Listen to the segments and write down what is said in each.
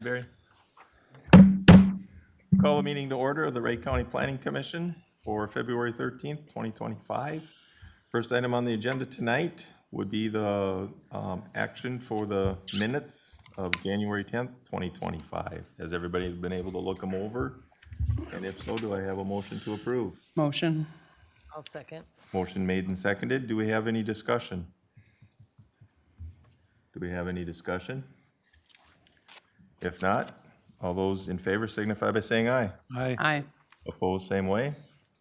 Barry. Call the meeting to order of the Wright County Planning Commission for February 13th, 2025. First item on the agenda tonight would be the action for the minutes of January 10th, 2025. Has everybody been able to look them over? And if so, do I have a motion to approve? Motion. I'll second. Motion made and seconded. Do we have any discussion? Do we have any discussion? If not, all those in favor signify by saying aye. Aye. Opposed, same way.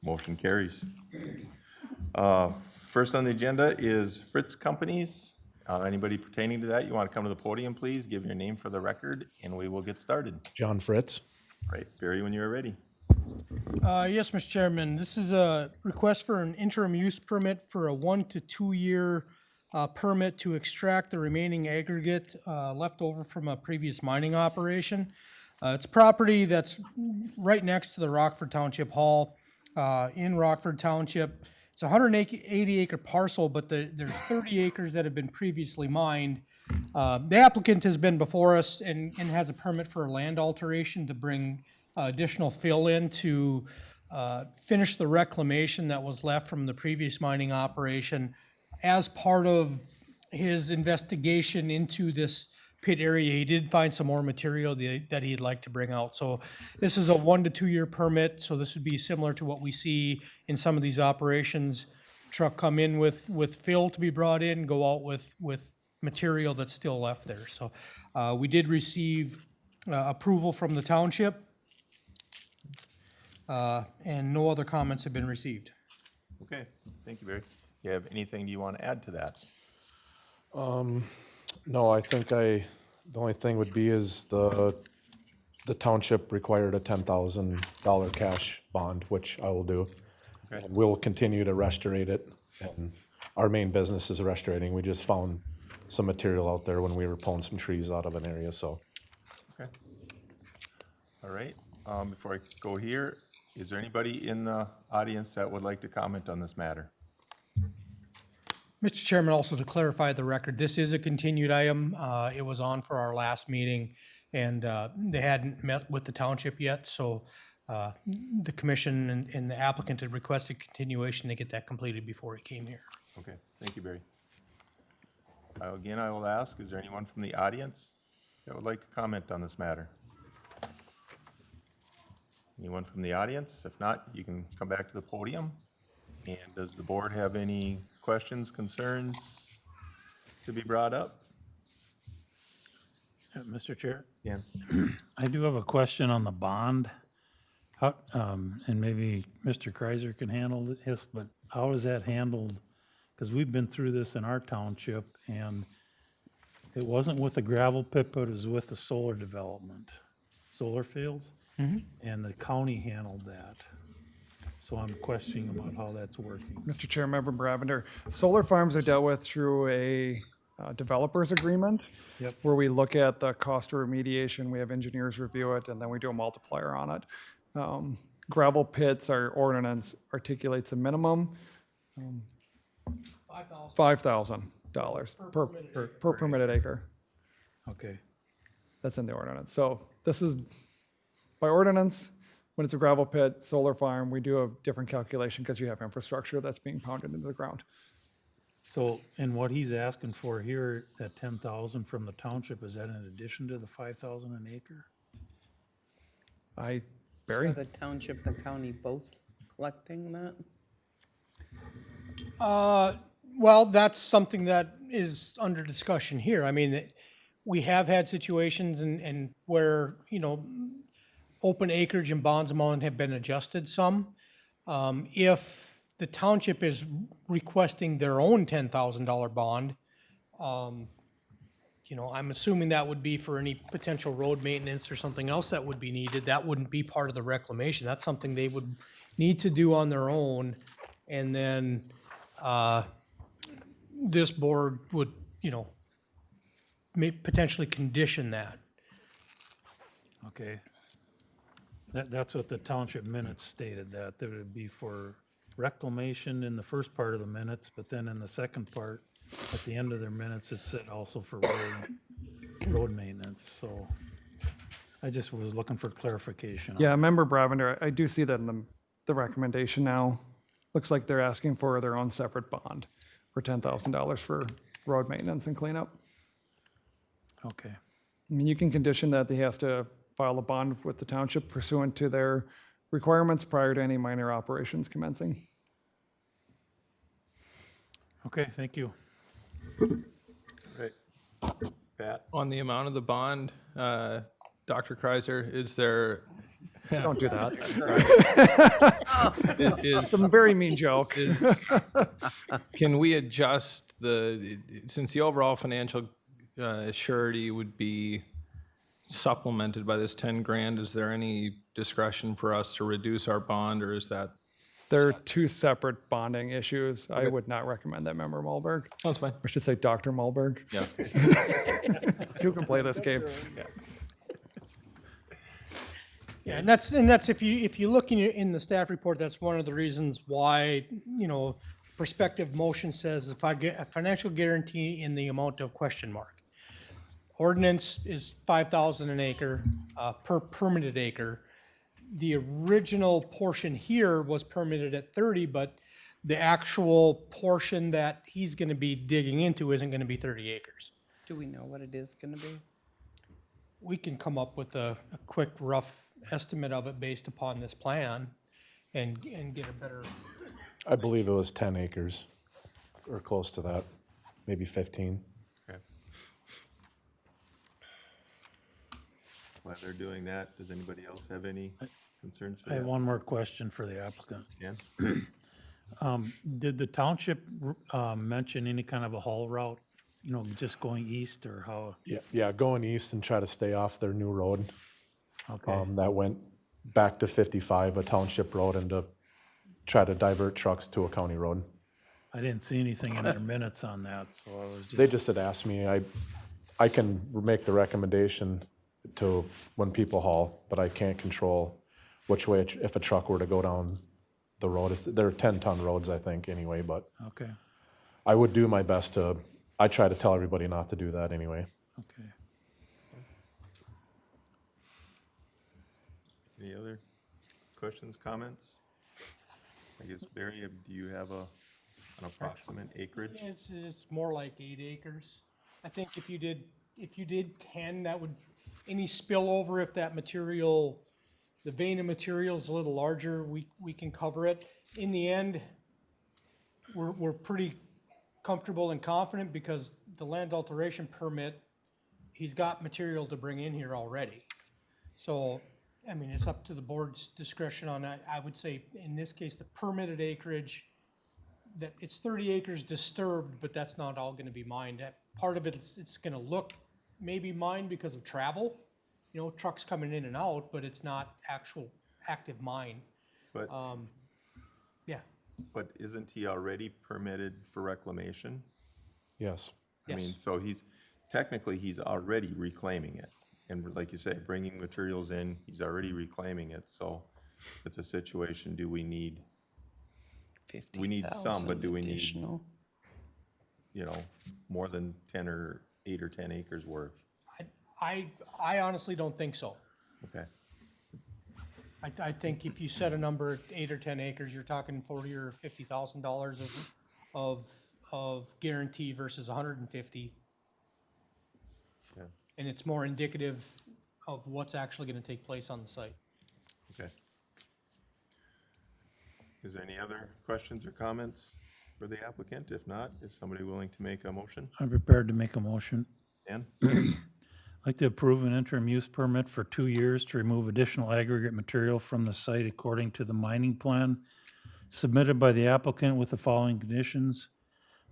Motion carries. First on the agenda is Fritz Companies. Anybody pertaining to that, you want to come to the podium, please? Give your name for the record, and we will get started. John Fritz. Right, Barry, when you are ready. Yes, Mr. Chairman, this is a request for an interim use permit for a 1 to 2 year permit to extract the remaining aggregate left over from a previous mining operation. It's property that's right next to the Rockford Township Hall in Rockford Township. It's a 180 acre parcel, but there's 30 acres that have been previously mined. The applicant has been before us and has a permit for a land alteration to bring additional fill in to finish the reclamation that was left from the previous mining operation. As part of his investigation into this pit area, he did find some more material that he'd like to bring out. So this is a 1 to 2 year permit, so this would be similar to what we see in some of these operations. Truck come in with fill to be brought in, go out with material that's still left there. So we did receive approval from the township, and no other comments have been received. Okay, thank you, Barry. You have anything you want to add to that? No, I think the only thing would be is the township required a $10,000 cash bond, which I will do. Okay. And we'll continue to restorate it. And our main business is restorating. We just found some material out there when we were pulling some trees out of an area, so. Okay. All right, before I go here, is there anybody in the audience that would like to comment on this matter? Mr. Chairman, also to clarify the record, this is a continued item. It was on for our last meeting, and they hadn't met with the township yet, so the commission and the applicant had requested continuation to get that completed before he came here. Okay, thank you, Barry. Again, I will ask, is there anyone from the audience that would like to comment on this matter? Anyone from the audience? If not, you can come back to the podium. And does the board have any questions, concerns to be brought up? Mr. Chair, Yeah. I do have a question on the bond. How, and maybe Mr. Kreiser can handle this, but how is that handled? Because we've been through this in our township, and it wasn't with the gravel pit, but it was with the solar development, solar fields, and the county handled that. So I'm questioning about how that's working. Mr. Chair, Member Bravender, solar farms are dealt with through a developer's agreement. Yep. Where we look at the cost of remediation, we have engineers review it, and then we do a multiplier on it. Gravel pits, our ordinance articulates a minimum $5,000 per permitted acre. Okay, That's in the ordinance. So this is by ordinance. When it's a gravel pit, solar farm, we do a different calculation because you have infrastructure that's being pounded into the ground. so, and what he's asking for here, that 10,000 from the township, is that in addition to the 5,000 an acre? Barry? Are the township and county both collecting that? Well, that's something that is under discussion here. I mean, we have had situations and where, open acreage and bonds amount have been adjusted some. If the township is requesting their own $10,000 bond, I'm assuming that would be for any potential road maintenance or something else that would be needed. That wouldn't be part of the reclamation. That's something they would need to do on their own. And then this board would, may potentially condition that. Okay. That's what the township minutes stated, that it would be for reclamation in the first part of the minutes, but then in the second part, at the end of their minutes, it said also for road maintenance, so I just was looking for clarification. on Yeah, Member Bravender, I do see that in the recommendation now. Looks like they're asking for their own separate bond for $10,000 for road maintenance and cleanup. it. Okay. I mean, you can condition that he has to file a bond with the township pursuant to their requirements prior to any minor operations commencing. Okay, thank you. Right. Pat? On the amount of the bond, Dr. Kreiser, is there, Don't do that. is, Some very mean joke. can we adjust since the overall financial surety would be supplemented by this 10 grand, is there any discretion for us to reduce our bond, or is that? They're two separate bonding issues. I would not recommend that, Member Mulberg. That's fine. I should say Dr. Mulberg. Yeah. You can play this game. Yeah, and that's if you look in the staff report, that's one of the reasons why, prospective motion says if I get a financial guarantee in the amount of question mark. Ordinance is 5,000 an acre, per permitted acre. The original portion here was permitted at 30, but the actual portion that he's gonna be digging into isn't gonna be 30 acres. Do we know what it is gonna be? We can come up with a quick rough estimate of it based upon this plan and get a better, I believe it was 10 acres or close to that, maybe 15. Okay. While they're doing that, does anybody else have any concerns for I have that? one more question for the applicant. Dan? Did the township mention any kind of a haul route, just going east or how? Yeah, going east and try to stay off their new road. Okay, That went back to 55, a township road, and to try to divert trucks to a county road. I didn't see anything in their minutes on that, so I was They just, just had asked me, I can make the recommendation to when people haul, but I can't control which way, if a truck were to go down the road. They're 10-ton roads, I think, anyway, but okay, I would do my best I try to tell everybody not to do that anyway. okay. Any other questions, comments? I guess, Barry, do you have an approximate acreage? it's more like 8 acres. I think if you did 10, that would, any spillover, if that material, the vein of material is a little larger, we can cover it. In the end, we're pretty comfortable and confident because the land alteration permit, he's got material to bring in here already. So, I mean, it's up to the board's discretion on that. I would say, in this case, the permitted acreage, that it's 30 acres disturbed, but that's not all gonna be mined. Part of it, it's gonna look maybe mined because of travel, trucks coming in and out, but it's not actual active mine. But, Yeah, but isn't he already permitted for reclamation? Yes. I mean, yes. so technically, he's already reclaiming it. And like you say, bringing materials in, he's already reclaiming it, so it's a situation, do we need, we need some, but do we need, additional? more than 10 or 8 or 10 acres worth? I honestly don't think so. Okay, I think if you set a number at 8 or 10 acres, you're talking $40,000 or $50,000 of guarantee versus 150. yeah, And it's more indicative of what's actually gonna take place on the site. okay. Is there any other questions or comments for the applicant? If not, is somebody willing to make a motion? I'm prepared to make a motion. Dan? I'd like to approve an interim use permit for 2 years to remove additional aggregate material from the site according to the mining plan submitted by the applicant with the following conditions.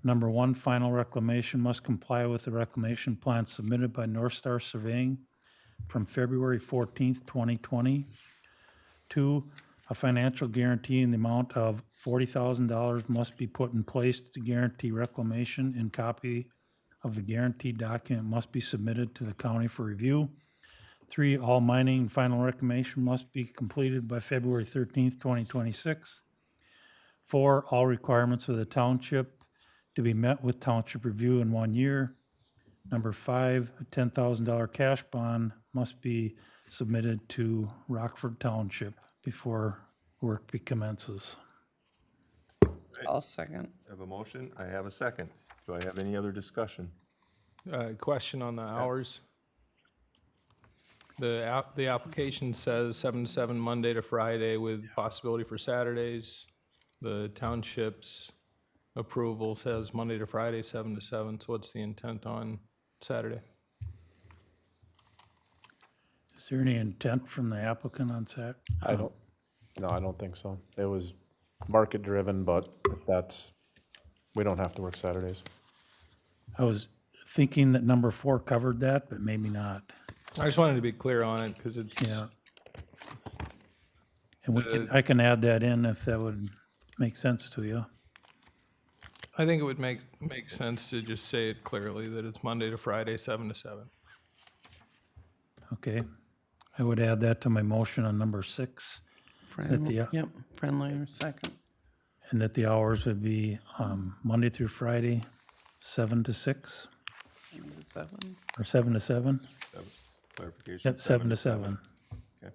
Number 1, final reclamation must comply with the reclamation plan submitted by North Star Surveying from February 14th, 2020. 2, a financial guarantee in the amount of $40,000 must be put in place to guarantee reclamation, and copy of the guaranteed document must be submitted to the county for review. 3, all mining and final reclamation must be completed by February 13th, 2026. 4, all requirements of the township to be met with township review in 1 year. Number 5, a $10,000 cash bond must be submitted to Rockford Township before work commences. I'll second. I have a motion, I have a second. Do I have any other discussion? Question on the hours. The application says 7 to 7 Monday to Friday with possibility for Saturdays. The township's approval says Monday to Friday, 7 to 7. So what's the intent on Saturday? Is there any intent from the applicant on Sac? I don't think so. It was market driven, but if that's, we don't have to work Saturdays. I was thinking that number 4 covered that, but maybe not. I just wanted to be clear on it because it's, Yeah. And I can add that in if that would make sense to you. I think it would make sense to just say it clearly that it's Monday to Friday, 7 to 7. Okay. I would add that to my motion on number 6, Friendly, the- yep, friendly or second. and that the hours would be Monday through Friday, 7 to 6, 7. or 7 to 7? Clarification? Yep, 7 to 7. Okay.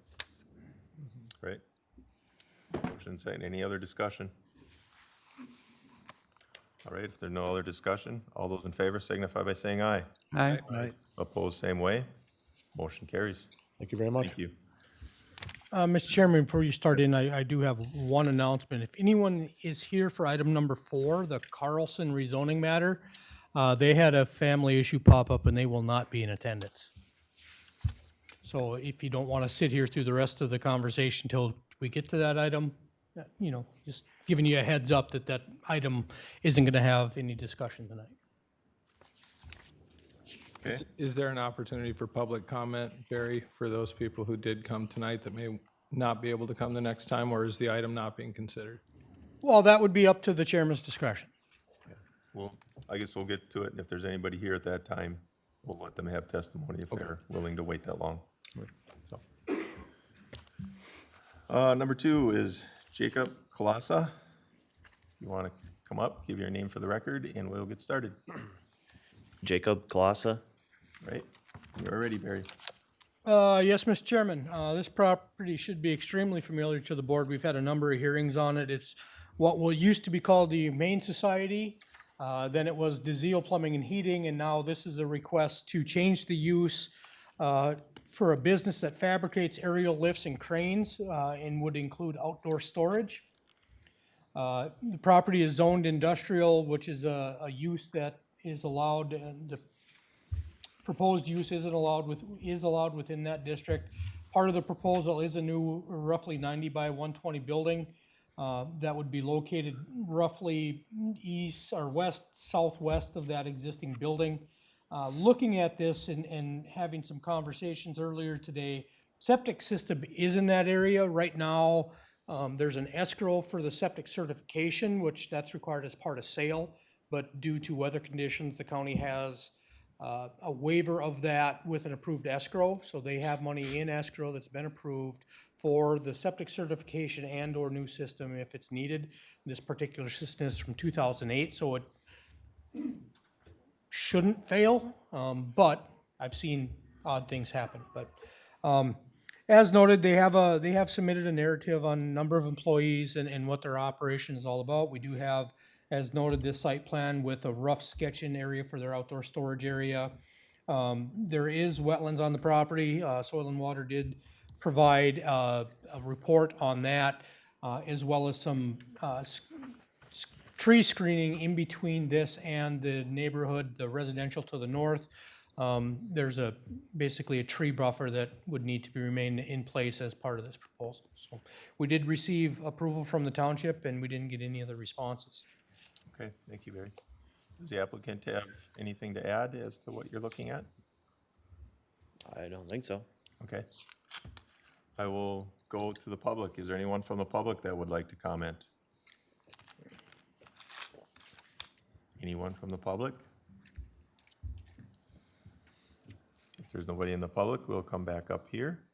Great. Motion second. Any other discussion? All right, if there's no other discussion, all those in favor signify by saying aye. Aye. Right. Opposed, same way. Motion carries. Thank you very much. Thank you. Mr. Chairman, before you start in, I do have one announcement. If anyone is here for item number 4, the Carlson rezoning matter, they had a family issue pop up and they will not be in attendance. So if you don't want to sit here through the rest of the conversation till we get to that item, just giving you a heads up that that item isn't going to have any discussion tonight. Okay. Is there an opportunity for public comment, Barry, for those people who did come tonight that may not be able to come the next time, or is the item not being considered? Well, that would be up to the chairman's discretion. Well, I guess we'll get to it, and if there's anybody here at that time, we'll let them have testimony if they're willing to wait that long. So, number 2 is Jacob Kalasa. You want to come up, give your name for the record, and we'll get started. Jacob Kalasa. Right? You're ready, Barry. Yes, Mr. Chairman, this property should be extremely familiar to the board. We've had a number of hearings on it. It's what used to be called the Humane Society. Then it was DeZio Plumbing and Heating, and now this is a request to change the use for a business that fabricates aerial lifts and cranes and would include outdoor storage. The property is zoned industrial, which is a use that is allowed, and the proposed use is allowed within that district. Part of the proposal is a new roughly 90 by 120 building that would be located roughly east or southwest of that existing building. Looking at this and having some conversations earlier today, septic system is in that area right now. There's an escrow for the septic certification, which that's required as part of sale, but due to weather conditions, the county has a waiver of that with an approved escrow. So they have money in escrow that's been approved for the septic certification and or new system if it's needed. This particular system is from 2008, so it shouldn't fail, but I've seen odd things happen. But as noted, they have submitted a narrative on a number of employees and what their operation is all about. We do have, as noted, this site plan with a rough sketch-in area for their outdoor storage area. There is wetlands on the property. Soil and Water did provide a report on that, as well as some tree screening in between this and the neighborhood, the residential to the north. There's basically a tree buffer that would need to remain in place as part of this proposal. So we did receive approval from the township and we didn't get any other responses. Okay, thank you, Barry. Does the applicant have anything to add as to what you're looking at? I don't think so. Okay. I will go to the public. Is there anyone from the public that would like to comment? Anyone from the public? If there's nobody in the public, we'll come back up here.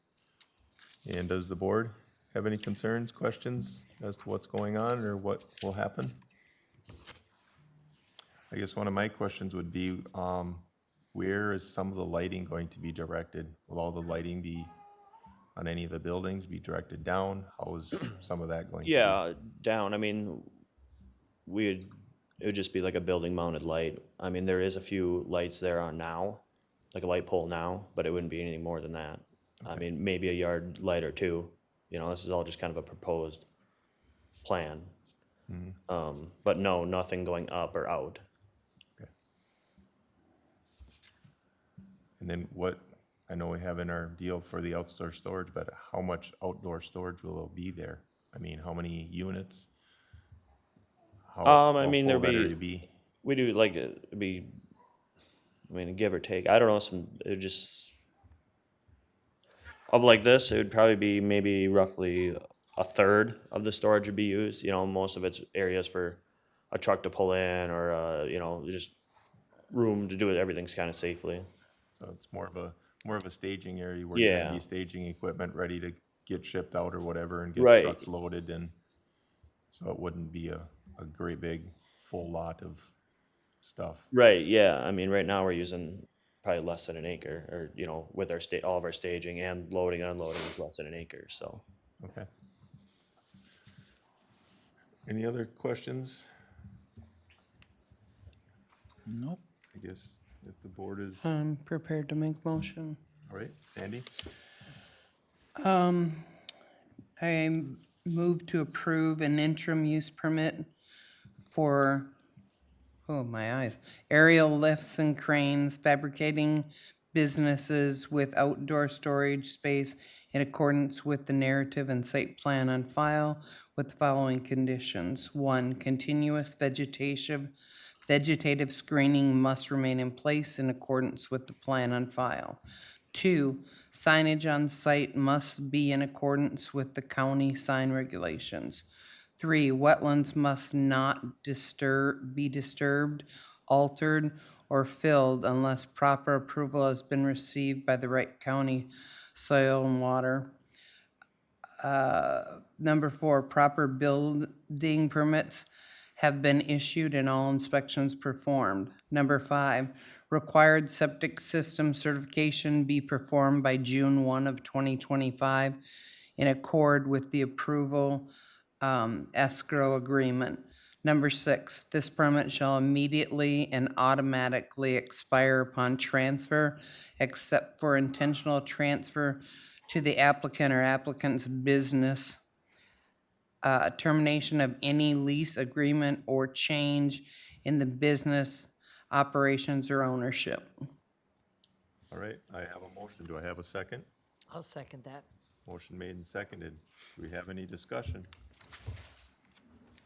And does the board have any concerns, questions as to what's going on or what will happen? I guess one of my questions would be, where is some of the lighting going to be directed? Will all the lighting be on any of the buildings, be directed down? How is some of that going to be? Yeah, down. I mean, it would just be like a building mounted light. I mean, there is a few lights there on now, like a light pole now, but it wouldn't be anything more than that. I mean, maybe a yard light or two. You know, this is all just kind of a proposed plan. But no, nothing going up or out. Okay. And then what, I know we have in our deal for the outdoor storage, but how much outdoor storage will be there? I mean, how many units? I mean, full there'd that'd be, we do like, it'd be, I mean, give or take, I don't know, it would just, of like this, it would probably be maybe roughly a third of the storage would be used. You know, most of it's areas for a truck to pull in or, you know, just room to do it, everything's kind of safely. So it's more of a staging area where you're gonna Yeah. be staging equipment ready to get shipped out or whatever and get Right. trucks loaded, and so it wouldn't be a great big full lot of stuff. Right, yeah, I mean, right now we're using probably less than an acre, or, you know, with our all of our staging and loading and unloading is less than an acre, so. Okay. Any other questions? Nope. I guess if the board is, I'm prepared to make motion. all right, Sandy? I move to approve an interim use permit for, oh, my eyes, aerial lifts and cranes, fabricating businesses with outdoor storage space in accordance with the narrative and site plan on file with the following conditions. 1, continuous vegetative screening must remain in place in accordance with the plan on file. 2, signage on site must be in accordance with the county sign regulations. 3, wetlands must not be disturbed, altered, or filled unless proper approval has been received by the Wright County Soil and Water. Number 4, proper building permits have been issued and all inspections performed. Number 5, required septic system certification be performed by June 1 of 2025 in accord with the approval escrow agreement. Number 6, this permit shall immediately and automatically expire upon transfer, except for intentional transfer to the applicant or applicant's business, termination of any lease agreement or change in the business operations or ownership. All right, I have a motion. Do I have a second? I'll second that. Motion made and seconded. Do we have any discussion?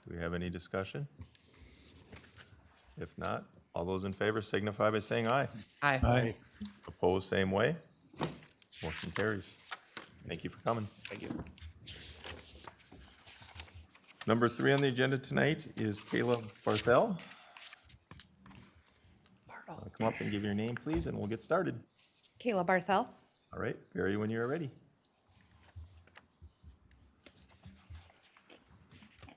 Do we have any discussion? If not, all those in favor signify by saying aye. Aye. Aye. Opposed, same way. Motion carries. Thank you for coming. Thank you. Number 3 on the agenda tonight is Caleb Barthel. Come up and give your name, please, and we'll get started. Kayla Barthel. All right, Barry, when you're ready.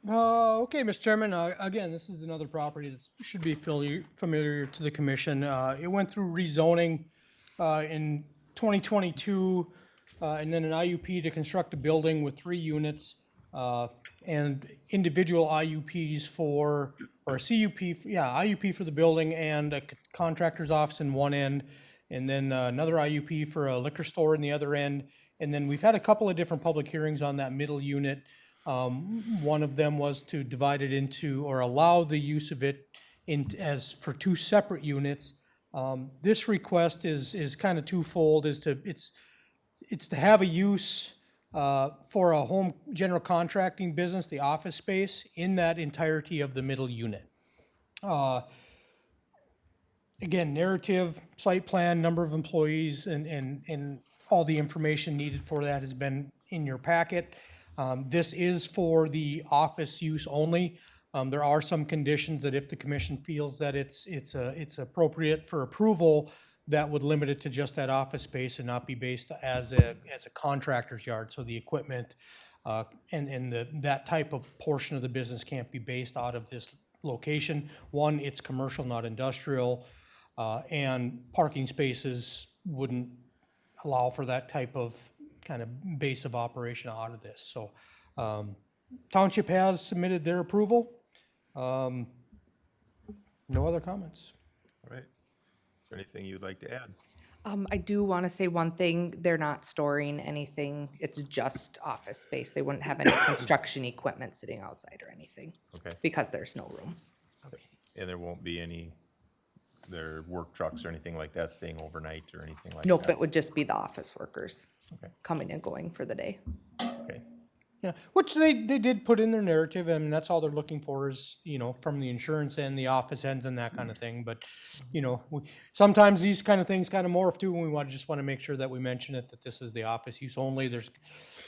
Okay, Mr. Chairman, again, this is another property that should be familiar to the commission. It went through rezoning in 2022, and then an IUP to construct a building with 3 units, and individual IUPs or a CUP, IUP for the building and a contractor's office in one end, and then another IUP for a liquor store in the other end. And then we've had a couple of different public hearings on that middle unit. One of them was to divide it into, or allow the use of it as for 2 separate units. This request is kind of twofold, it's to have a use for a home general contracting business, the office space, in that entirety of the middle unit. Again, narrative, site plan, number of employees, and all the information needed for that has been in your packet. This is for the office use only. There are some conditions that if the commission feels that it's appropriate for approval, that would limit it to just that office space and not be based as a contractor's yard. So the equipment and that type of portion of the business can't be based out of this location. One, it's commercial, not industrial, and parking spaces wouldn't allow for that type of kind of base of operation out of this. So township has submitted their approval. No other comments. All right. Is there anything you'd like to add? I do want to say one thing, they're not storing anything, it's just office space. They wouldn't have any construction equipment sitting outside or anything, Okay. because there's no room. And there won't be any, their work trucks or anything like that staying overnight or anything like that? Nope, it would just be the office workers Okay. coming and going for the day. Okay. Yeah, which they did put in their narrative, and that's all they're looking for is, from the insurance end, the office ends and that kind of thing. But, sometimes these kind of things kind of morph too, and we just want to make sure that we mention it, that this is the office use only. There's,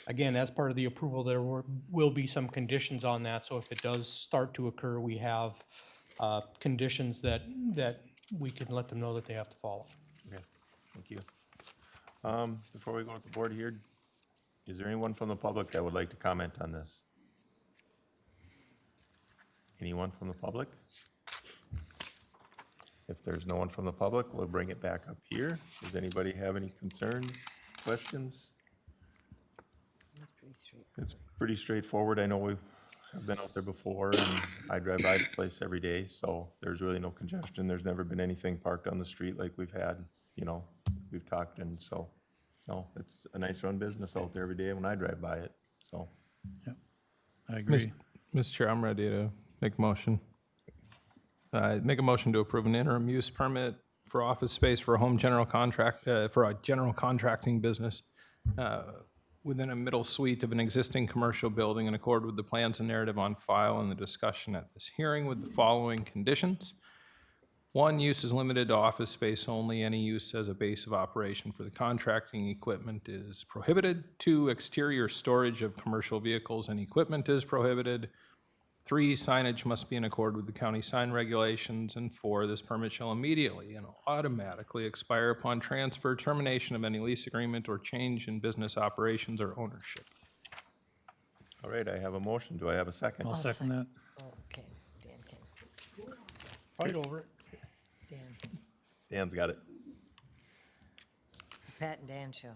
again, as part of the approval, there will be some conditions on that. So if it does start to occur, we have conditions that we can let them know that they have to follow. Okay, thank you. Before we go with the board here, is there anyone from the public that would like to comment on this? Anyone from the public? If there's no one from the public, we'll bring it back up here. Does anybody have any concerns, questions? It's pretty straightforward. I know we have been out there before, and I drive by the place every day, so there's really no congestion. There's never been anything parked on the street like we've had, we've talked, and so, no, it's a nice run business out there every day when I drive by it, so. I agree. Mr. Chair, I'm ready to make a motion. Make a motion to approve an interim use permit for office space for a home general contract, for a general contracting business within a middle suite of an existing commercial building in accord with the plans and narrative on file and the discussion at this hearing with the following conditions. 1, use is limited to office space only. Any use as a base of operation for the contracting equipment is prohibited. 2, exterior storage of commercial vehicles and equipment is prohibited. 3, signage must be in accord with the county sign regulations. And 4, this permit shall immediately and automatically expire upon transfer, termination of any lease agreement, or change in business operations or ownership. All right, I have a motion. Do I have a second? I'll second that. Okay, Dan can, Fight over it. Dan, Dan's got it. it's a Pat and Dan show.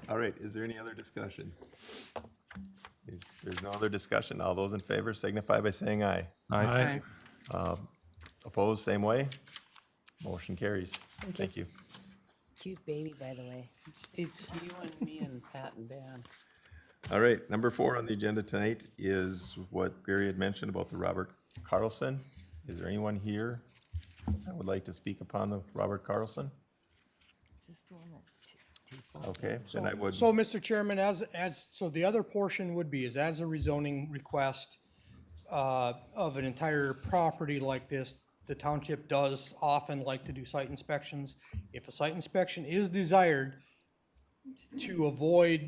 All right, is there any other discussion? If there's no other discussion, all those in favor signify by saying aye. Aye. Opposed, same way? Motion carries. Thank you. Cute baby, by the way. It's you and me and Pat and Dan. All right, number 4 on the agenda tonight is what Barry had mentioned about the Robert Carlson. Is there anyone here that would like to speak upon the Robert Carlson? Is this the one that's too far? Okay, then I would, So, Mr. Chairman, so the other portion would be, is as a rezoning request of an entire property like this, the township does often like to do site inspections. If a site inspection is desired to avoid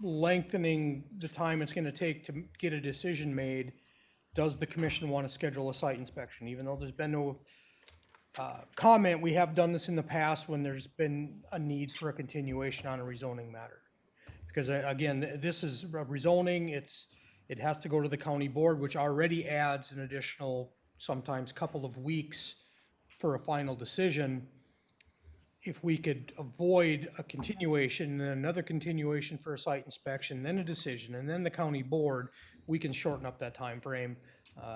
lengthening the time it's gonna take to get a decision made, does the commission want to schedule a site inspection? Even though there's been no comment, we have done this in the past when there's been a need for a continuation on a rezoning matter. Because again, this is a rezoning, it has to go to the county board, which already adds an additional, sometimes couple of weeks for a final decision. If we could avoid a continuation, then another continuation for a site inspection, then a decision, and then the county board, we can shorten up that time frame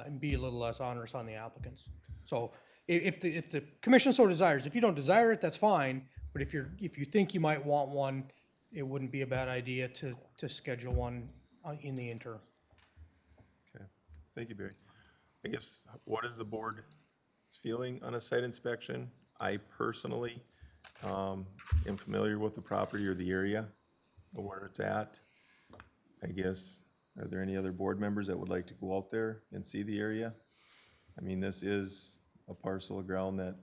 and be a little less onerous on the applicants. So if the commission so desires, if you don't desire it, that's fine, but if you think you might want one, it wouldn't be a bad idea to schedule one in the interim. okay, thank you, Barry. I guess, what is the board's feeling on a site inspection? I personally am familiar with the property or the area or where it's at. I guess, are there any other board members that would like to go out there and see the area? I mean, this is a parcel of ground that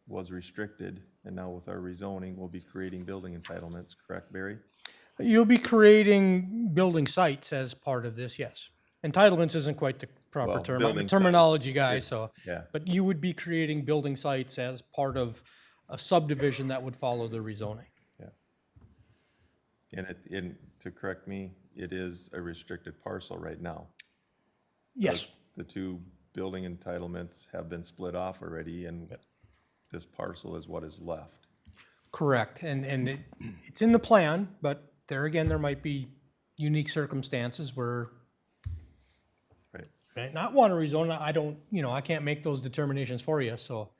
was restricted, and now with our rezoning, we'll be creating building entitlements, correct, Barry? You'll be creating building sites as part of this, yes. Entitlements isn't quite the proper Well, term. I'm a building terminology sites, guy, yeah, so. yeah. But you would be creating building sites as part of a subdivision that would follow the rezoning. Yeah. And to correct me, it is a restricted parcel right now. Yes, The 2 building entitlements have been split off already, and this parcel is what is left. Correct, and it's in the plan, but there again, there might be unique circumstances where Right. might not want to rezone. I don't, I can't make those determinations for you, so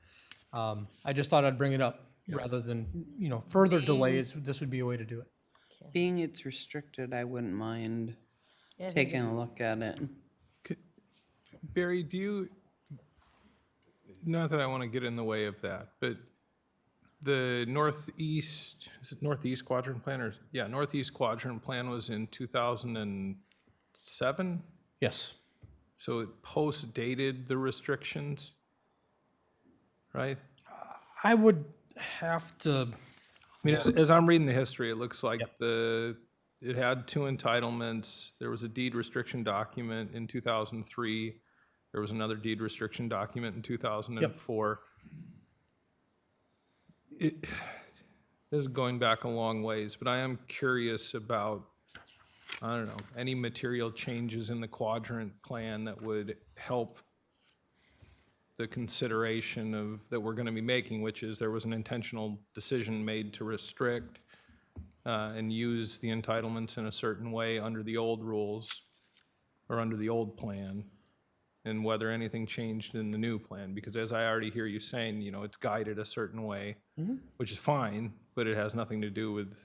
I just thought I'd bring it up rather than, further delays. This would be a way to do it. Being it's restricted, I wouldn't mind Yeah, they taking a look at it. Barry, not that I want to get in the way of that, but the northeast, is it northeast quadrant plan or, yeah, northeast quadrant plan was in 2007? Yes. So it post-dated the restrictions, right? I would have to, I mean, as I'm reading the history, it looks like it had 2 entitlements. There was a deed restriction document in 2003. There was another deed restriction document in 2004. This is going back a long ways, but I am curious about, I don't know, any material changes in the quadrant plan that would help the consideration that we're going to be making, which is there was an intentional decision made to restrict and use the entitlements in a certain way under the old rules or under the old plan, and whether anything changed in the new plan. Because as I already hear you saying, it's guided a certain way, which is fine, but it has nothing to do with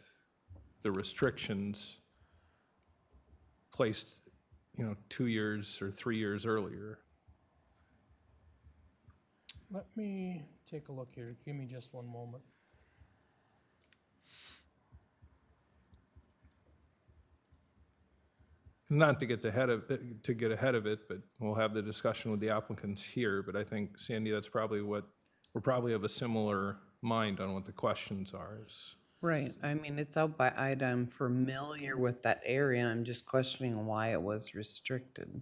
the restrictions placed, 2 years or 3 years earlier. let me take a look here. Give me just one moment. Not to get ahead of it, but we'll have the discussion with the applicants here. But I think, Sandy, that's probably we're probably of a similar mind on what the questions are. Right, I mean, it's out by Ida, I'm familiar with that area, I'm just questioning why it was restricted.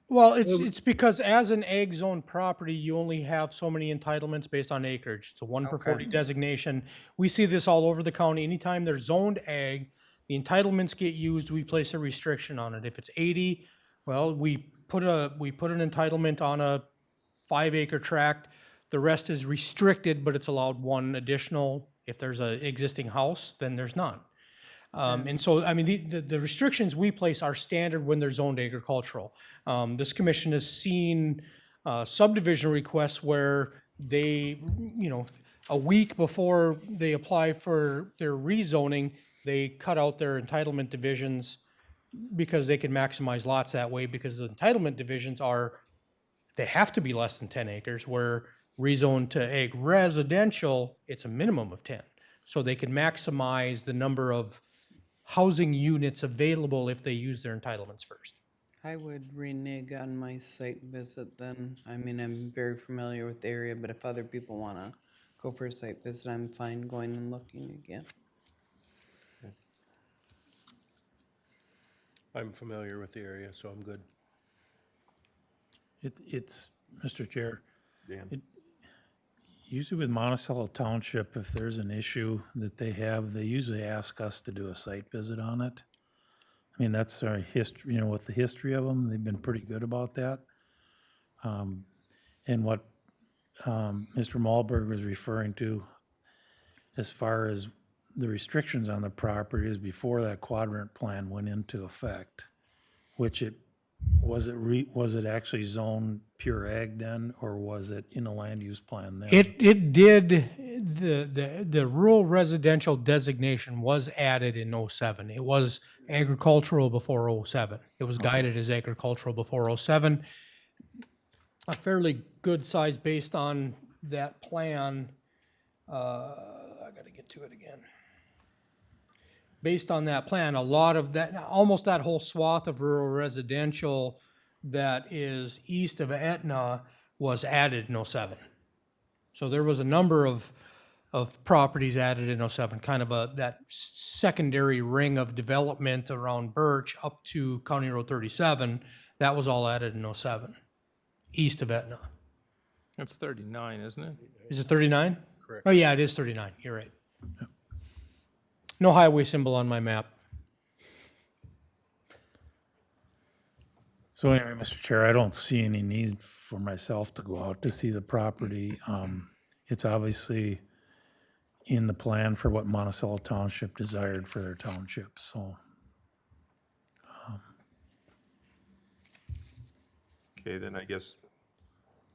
Well, it's because as an ag zone property, you only have so many entitlements based on acreage. It's a 1 per 40 designation. We see this all over the county. Anytime they're zoned ag, the entitlements get used, we place a restriction on it. If it's 80, well, we put an entitlement on a 5-acre tract. The rest is restricted, but it's allowed 1 additional. If there's an existing house, then there's none. And so, I mean, the restrictions we place are standard when they're zoned agricultural. This commission has seen subdivision requests where they, a week before they apply for their rezoning, they cut out their entitlement divisions because they can maximize lots that way, because the entitlement divisions they have to be less than 10 acres, where rezoned to ag residential, it's a minimum of 10. So they can maximize the number of housing units available if they use their entitlements first. I would renege on my site visit then. I mean, I'm very familiar with the area, but if other people wanna go for a site visit, I'm fine going and looking again. I'm familiar with the area, so I'm good. It's, Mr. Chair, Dan? usually with Monticello Township, if there's an issue that they have, they usually ask us to do a site visit on it. I mean, that's our history, with the history of them, they've been pretty good about that. And what Mr. Malberg was referring to as far as the restrictions on the property is before that quadrant plan went into effect, which was it actually zoned pure ag then, or was it in a land use plan then? It did, the rural residential designation was added in '07. It was agricultural before '07. It was guided as agricultural before '07. A fairly good size based on that plan. I gotta get to it again. Based on that plan, a lot of that, almost that whole swath of rural residential that is east of Etna was added in '07. So there was a number of properties added in '07, kind of that secondary ring of development around Birch up to County Road 37. That was all added in '07, east of Etna. It's 39, isn't it? Is it 39? Correct. Oh, yeah, it is 39. You're right. No highway symbol on my map. So anyway, Mr. Chair, I don't see any need for myself to go out to see the property. it's obviously in the plan for what Monticello Township desired for their township, so. Okay, then I guess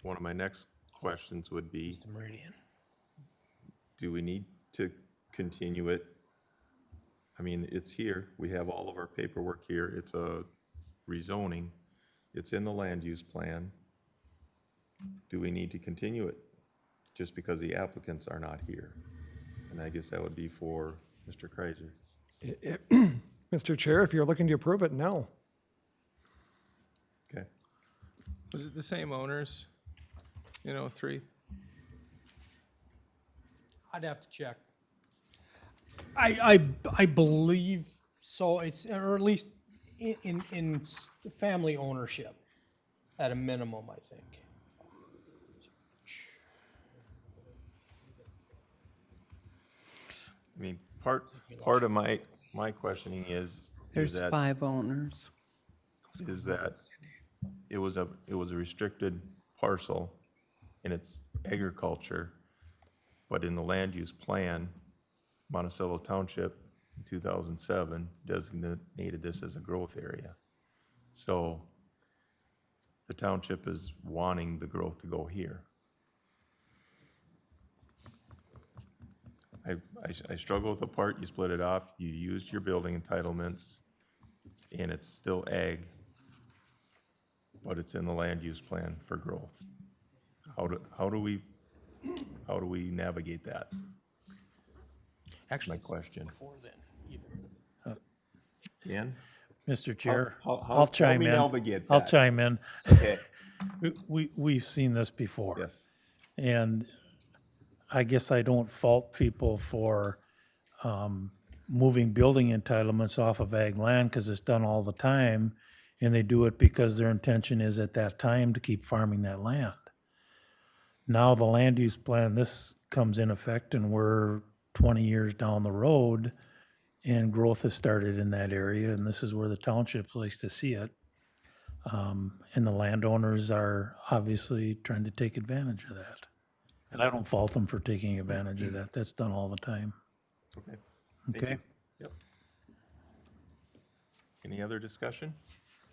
one of my next questions would be, Meridian. do we need to continue it? I mean, it's here, we have all of our paperwork here, it's a rezoning, it's in the land use plan. Do we need to continue it just because the applicants are not here? And I guess that would be for Mr. Kreiser. Mr. Chair, if you're looking to approve it, no. Okay, Was it the same owners in '03? I'd have to check. I believe so. It's, or at least in family ownership at a minimum, I think. I mean, part of my questioning is There's that 5 owners. it was a restricted parcel and it's agriculture, but in the land use plan, Monticello Township in 2007 designated this as a growth area. So the township is wanting the growth to go here. I struggle with the part, you split it off, you used your building entitlements, and it's still ag, but it's in the land use plan for growth. How do we navigate that? Actually, My question. before then. Dan? Mr. Chair, how- I'll how chime we in. navigate I'll that? chime in. Okay, We've seen this before. yes. And I guess I don't fault people for moving building entitlements off of ag land because it's done all the time. And they do it because their intention is at that time to keep farming that land. Now the land use plan, this comes in effect and we're 20 years down the road and growth has started in that area and this is where the township likes to see it. And the landowners are obviously trying to take advantage of that. And I don't fault them for taking advantage of that. That's done all the time. Okay. Thank Okay? you. Yep. Any other discussion?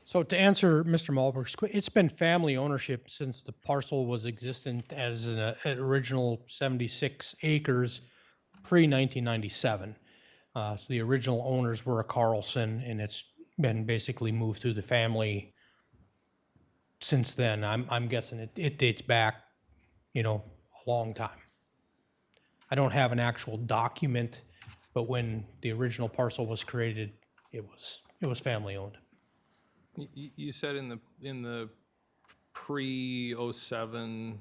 So to answer Mr. Malberg's, it's been family ownership since the parcel was existent as an original 76 acres pre-1997. So the original owners were a Carlson, and it's been basically moved through the family since then. I'm guessing it dates back, a long time. I don't have an actual document, but when the original parcel was created, it was family owned. You said in the pre-07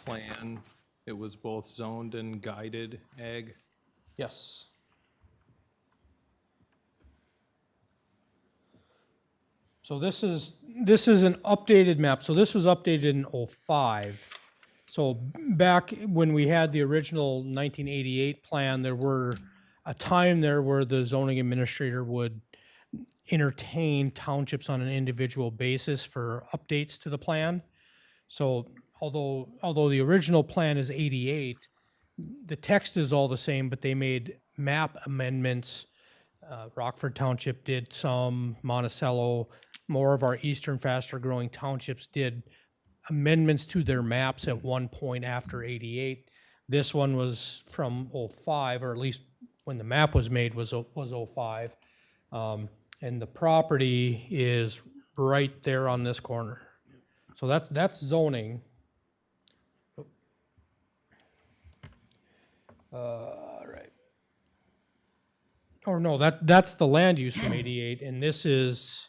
plan, it was both zoned and guided ag? Yes. So this is an updated map. So this was updated in '05. So back when we had the original 1988 plan, there were a time there where the zoning administrator would entertain townships on an individual basis for updates to the plan. So although the original plan is 88, the text is all the same, but they made map amendments. Rockford Township did some, Monticello, more of our eastern faster growing townships did amendments to their maps at one point after 88. This one was from '05, or at least when the map was made was '05. And the property is right there on this corner. So that's zoning. Right. Or no, that's the land use from '88, and this is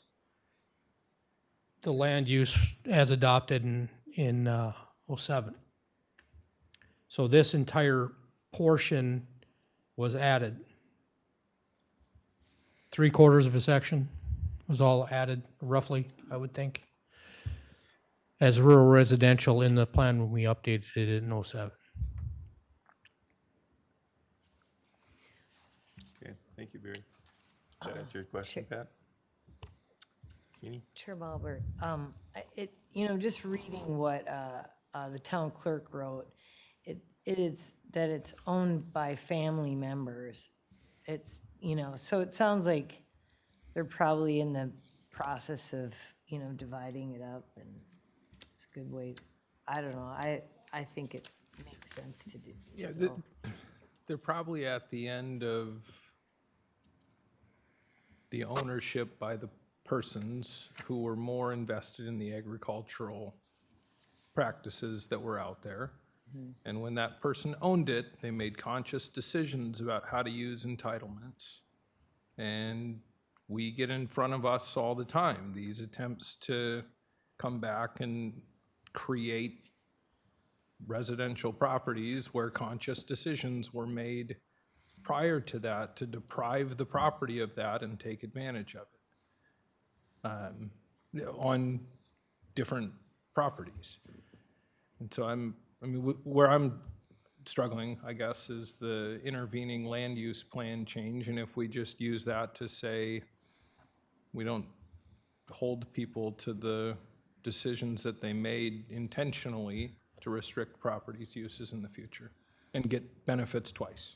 the land use as adopted in '07. So this entire portion was added. 3/4 of a section was all added, roughly, I would think, as rural residential in the plan when we updated it in '07. Okay, thank you, Barry. Did that answer your question, Pat? Jeannie? Chair Malberg, just reading what the town clerk wrote, that it's owned by family members. It's, so it sounds like they're probably in the process of, dividing it up, and it's a good way. I don't know, I think it makes sense to do. They're probably at the end of the ownership by the persons who were more invested in the agricultural practices that were out there. And when that person owned it, they made conscious decisions about how to use entitlements. And we get in front of us all the time, these attempts to come back and create residential properties where conscious decisions were made prior to that to deprive the property of that and take advantage of it on different properties. And so where I'm struggling, I guess, is the intervening land use plan change. And if we just use that to say, we don't hold people to the decisions that they made intentionally to restrict properties uses in the future and get benefits twice.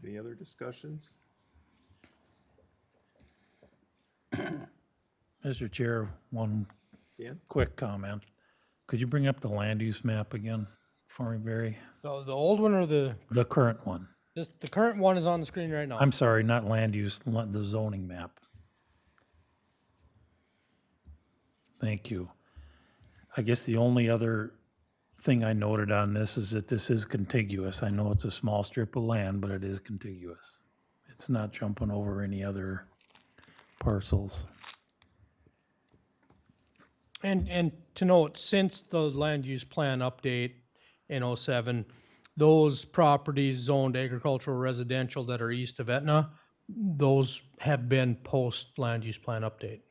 Any other discussions? Mr. Chair, one Dan? quick comment. Could you bring up the land use map again for me, Barry? The old one or the The current one. current one is on the screen right now. I'm sorry, not land use, the zoning map. Thank you. I guess the only other thing I noted on this is that this is contiguous. I know it's a small strip of land, but it is contiguous. It's not jumping over any other parcels. And to note, since the land use plan update in '07, those properties zoned agricultural residential that are east of Etna, those have been post land use plan update.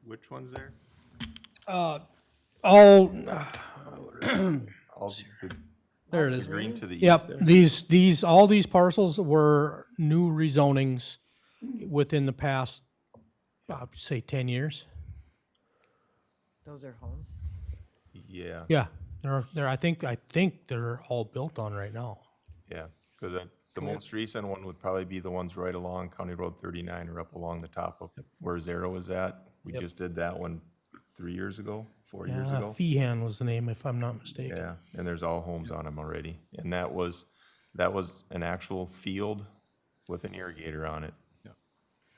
Which one's there? All, All there it is. green to the east Yep, there? all these parcels were new rezonings within the past, say 10 years. Those are homes. Yeah, Yeah, I think they're all built on right now. yeah, because the most recent one would probably be the ones right along County Road 39 or up along the top of where Zero is at. We just did that one 3 years ago, 4 years Yeah, ago. Feehan was the name, if I'm not mistaken. Yeah, and there's all homes on them already. And that was an actual field with an irrigator on it.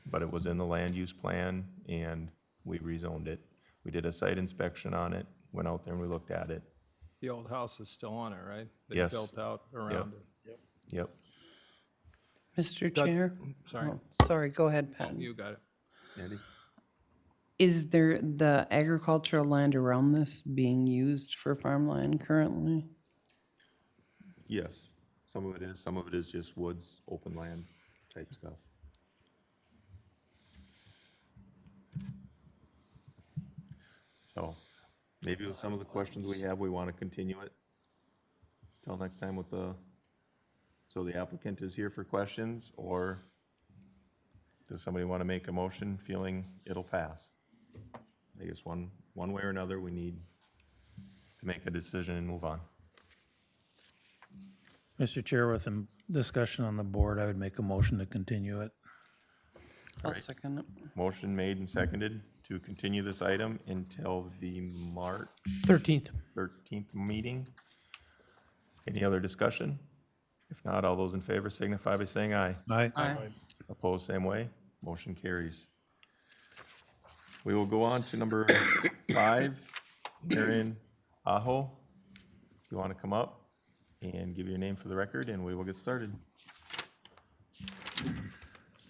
But it was in the land use plan and we rezoned it. We did a site inspection on it, went out there and we looked at it. The old house is still on it, right? They Yes. built out around it. Yep. Mr. Chair? Sorry, Oh, sorry, go ahead, Pat. you got it. Andy? Is there the agricultural land around this being used for farmland currently? Yes, some of it is just woods, open land type stuff. So, maybe with some of the questions we have, we want to continue it till next time with so the applicant is here for questions, or does somebody want to make a motion feeling it'll pass? I guess one way or another, we need to make a decision and move on. Mr. Chair, with a discussion on the board, I would make a motion to continue it. I'll right. second it. Motion made and seconded to continue this item until the March 13th. 13th meeting. Any other discussion? If not, all those in favor signify by saying aye. Aye. Aye. Opposed, same way. Motion carries. We will go on to number 5, Aaron Aho. If you want to come up and give your name for the record, and we will get started.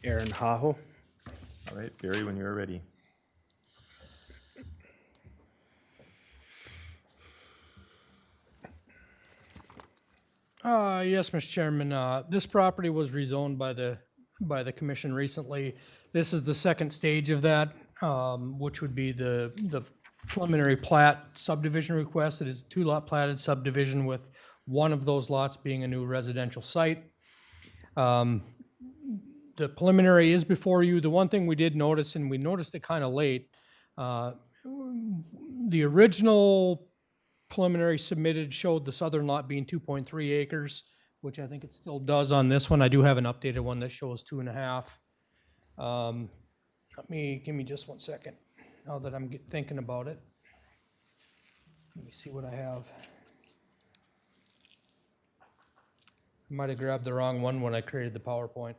Aaron Haho. All right, Barry, when you're ready. Yes, Mr. Chairman, this property was rezoned by the commission recently. This is the second stage of that, which would be the preliminary plat subdivision request. It is a 2-lot platted subdivision with one of those lots being a new residential site. The preliminary is before you. The one thing we did notice, and we noticed it kind of late, the original preliminary submitted showed the southern lot being 2.3 acres, which I think it still does on this one. I do have an updated one that shows 2.5. Give me just 1 second, now that I'm thinking about it. Let me see what I have. I might have grabbed the wrong one when I created the PowerPoint.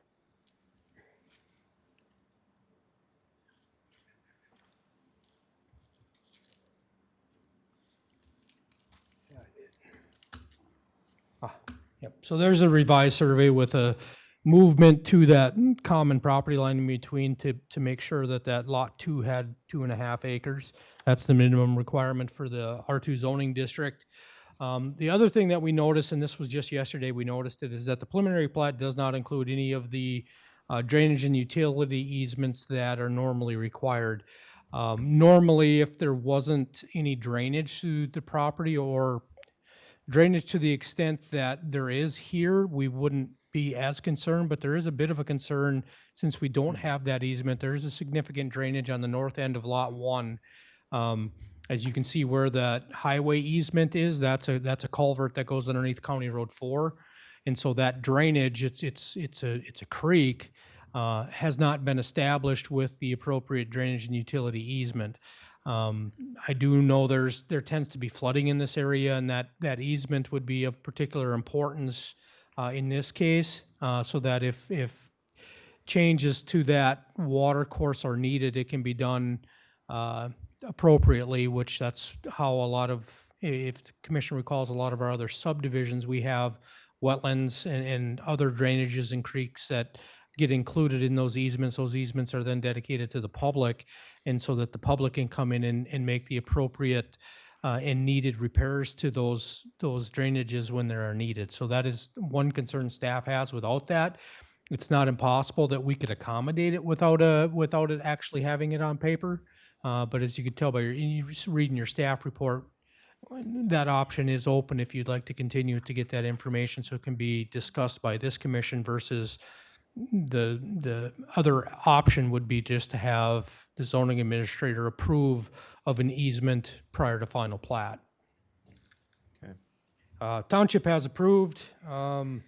Yep, so there's a revised survey with a movement to that common property line in between to make sure that that lot 2 had 2.5 acres. That's the minimum requirement for the R2 zoning district. The other thing that we noticed, and this was just yesterday, we noticed it, is that the preliminary plat does not include any of the drainage and utility easements that are normally required. Normally, if there wasn't any drainage to the property or drainage to the extent that there is here, we wouldn't be as concerned, but there is a bit of a concern since we don't have that easement. There is a significant drainage on the north end of Lot 1. As you can see where that highway easement is, that's a culvert that goes underneath County Road 4. And so that drainage, it's a creek, has not been established with the appropriate drainage and utility easement. I do know there tends to be flooding in this area, and that easement would be of particular importance in this case, so that if changes to that water course are needed, it can be done appropriately, which that's how a lot of, if the commission recalls, a lot of our other subdivisions, we have wetlands and other drainages and creeks that get included in those easements. Those easements are then dedicated to the public, and so that the public can come in and make the appropriate and needed repairs to those drainages when they are needed. So that is one concern staff has. Without that, it's not impossible that we could accommodate it without it actually having it on paper. But as you can tell by reading your staff report, that option is open if you'd like to continue to get that information so it can be discussed by this commission versus the other option would be just to have the zoning administrator approve of an easement prior to final plat. Okay. Township has approved. The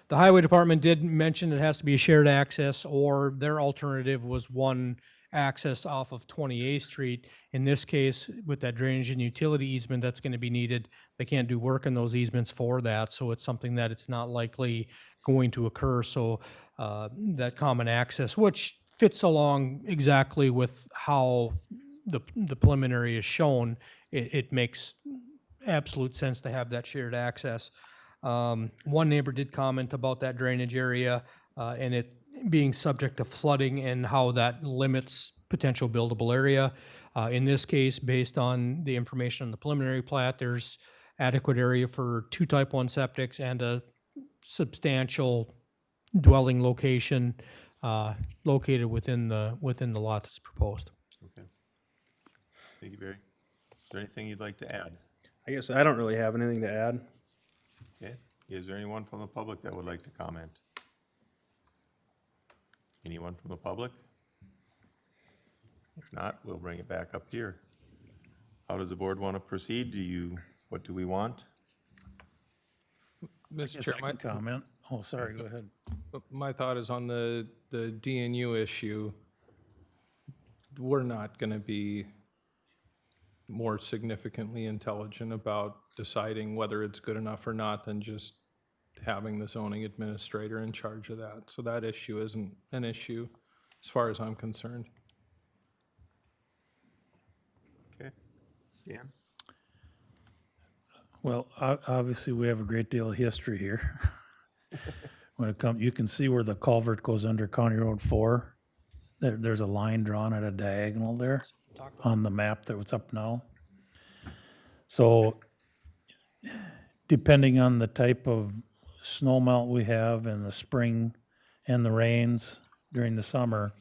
highway department did mention it has to be a shared access, or their alternative was one access off of 28th Street. In this case, with that drainage and utility easement that's going to be needed, they can't do work in those easements for that, so it's something that it's not likely going to occur. So that common access, which fits along exactly with how the preliminary is shown, it makes absolute sense to have that shared access. One neighbor did comment about that drainage area and it being subject to flooding and how that limits potential buildable area. In this case, based on the information on the preliminary plat, there's adequate area for 2 type 1 septics and a substantial dwelling location located within the lot that's proposed. Okay. Thank you, Barry. Is there anything you'd like to add? I guess I don't really have anything to add. Okay. Is there anyone from the public that would like to comment? Anyone from the public? If not, we'll bring it back up here. How does the board want to proceed? What do we want? Mr. Yes, Chair, I can comment. Oh, sorry, go ahead. my thought is on the DNU issue, we're not going to be more significantly intelligent about deciding whether it's good enough or not than just having the zoning administrator in charge of that. So that issue isn't an issue as far as I'm concerned. Okay. Dan? Well, obviously, we have a great deal of history here. When it comes, you can see where the culvert goes under County Road 4. There's a line drawn at a diagonal there on the map that was up now. So depending on the type of snow melt we have in the spring and the rains during the summer,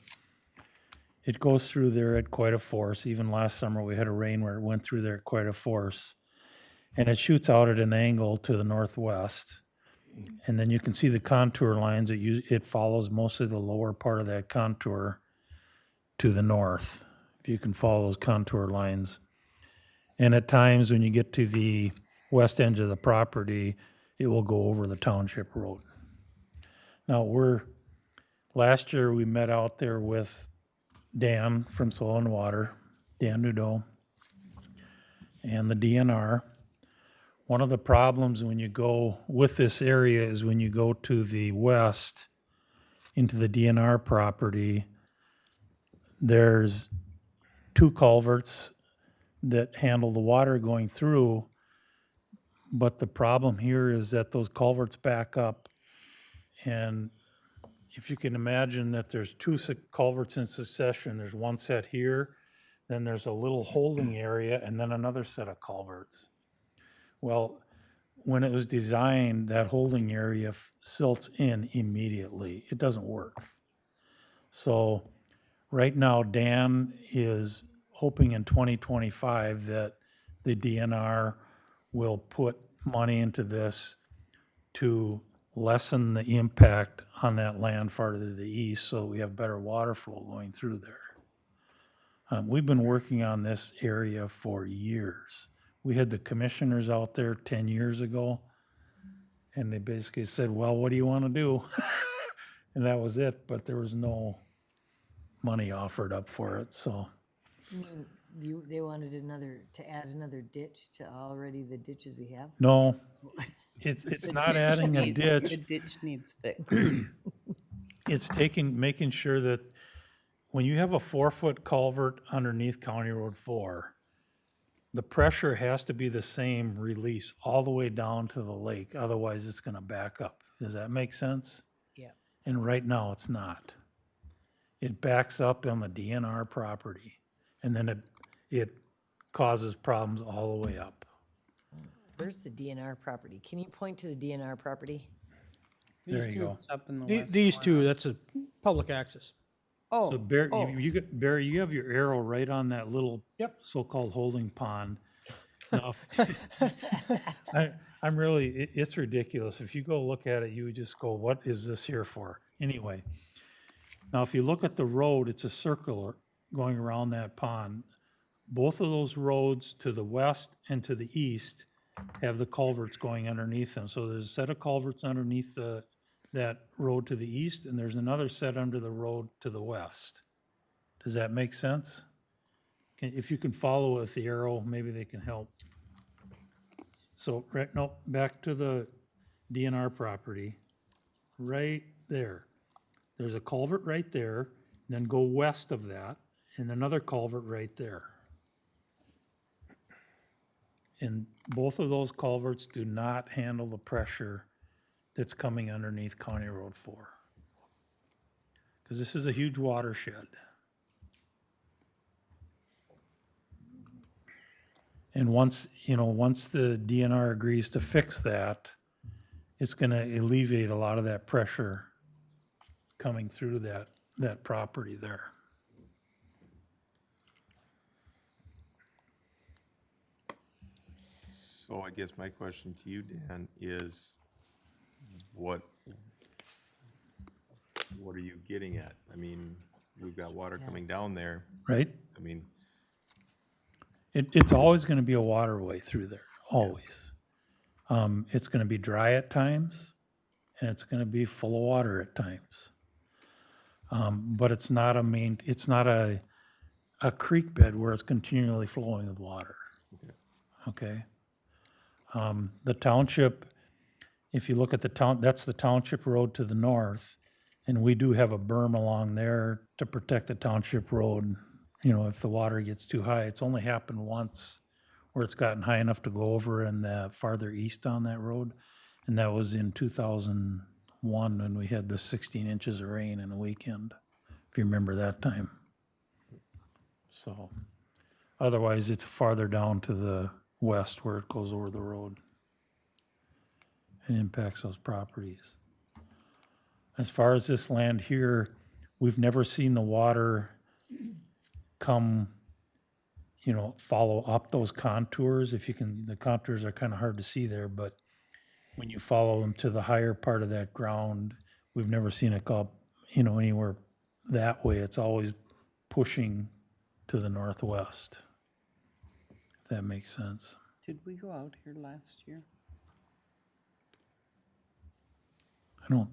it goes through there at quite a force. Even last summer, we had a rain where it went through there at quite a force. And it shoots out at an angle to the northwest. And then you can see the contour lines. It follows mostly the lower part of that contour to the north. If you can follow those contour lines. And at times when you get to the west edge of the property, it will go over the township road. Now last year we met out there with Dan from Soil and Water, Dan Nudo, and the DNR. One of the problems when you go with this area is when you go to the west into the DNR property, there's 2 culverts that handle the water going through. But the problem here is that those culverts back up. And if you can imagine that there's 2 culverts in succession, there's one set here, then there's a little holding area, and then another set of culverts. Well, when it was designed, that holding area silts in immediately. It doesn't work. So right now, Dan is hoping in 2025 that the DNR will put money into this to lessen the impact on that land farther to the east so we have better water flow going through there. We've been working on this area for years. We had the commissioners out there 10 years ago, and they basically said, well, what do you want to do? And that was it, but there was no money offered up for it, so. I mean, they wanted to add another ditch to already the ditches we have? No, it's not adding a ditch. The ditch needs fixed. It's making sure that when you have a 4-foot culvert underneath County Road 4, the pressure has to be the same release all the way down to the lake, otherwise it's gonna back up. Does that make sense? Yeah. And right now, it's not. It backs up on the DNR property, and then it causes problems all the way up. Where's the DNR property? Can you point to the DNR property? There you go. It's up in the west These corner. two, that's a public access. Oh, So Barry, you have your arrow right on that little Yep. so-called holding pond. Now, I'm really, it's ridiculous. If you go look at it, you would just go, what is this here for? Anyway, now if you look at the road, it's a circular going around that pond. Both of those roads to the west and to the east have the culverts going underneath them. So there's a set of culverts underneath that road to the east, and there's another set under the road to the west. Does that make sense? If you can follow with the arrow, maybe they can help. So, back to the DNR property, right there. There's a culvert right there, then go west of that, and another culvert right there. And both of those culverts do not handle the pressure that's coming underneath County Road 4. Because this is a huge watershed. And once the DNR agrees to fix that, it's gonna alleviate a lot of that pressure coming through that property there. So I guess my question to you, Dan, is what are you getting at? I mean, we've got water coming down there. Right? I mean, It's always gonna be a waterway through there, always. It's gonna be dry at times, and it's gonna be full of water at times. But it's not a creek bed where it's continually flowing with water. Okay? The township, if you look at that's the township road to the north, and we do have a berm along there to protect the township road. If the water gets too high. It's only happened once where it's gotten high enough to go over in the farther east on that road, and that was in 2001 when we had the 16 inches of rain in a weekend, if you remember that time. So, otherwise, it's farther down to the west where it goes over the road and impacts those properties. As far as this land here, we've never seen the water come, follow up those contours. The contours are kind of hard to see there, but when you follow them to the higher part of that ground, we've never seen it go up, anywhere that way. It's always pushing to the northwest. If that makes sense. Did we go out here last year? I don't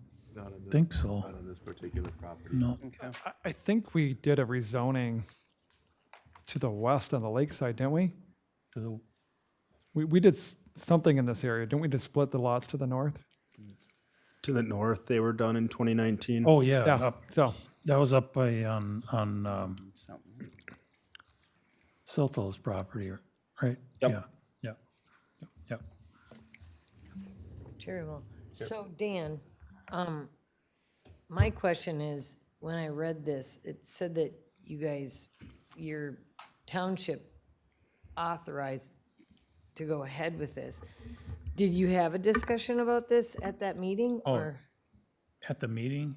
think so. Not on this particular property. No. Okay. I think we did a rezoning to the west on the lakeside, didn't we? To the- We did something in this area. Didn't we just split the lots to the north? To the north, they were done in 2019. Oh, yeah. Yeah, up- so, That was up by, on Something. Silto's property, right? Yep. Yeah, yeah, yeah. Very well. So Dan, my question is, when I read this, it said that you guys, your township authorized to go ahead with this. Did you have a discussion about this at that meeting, Oh. or? At the meeting,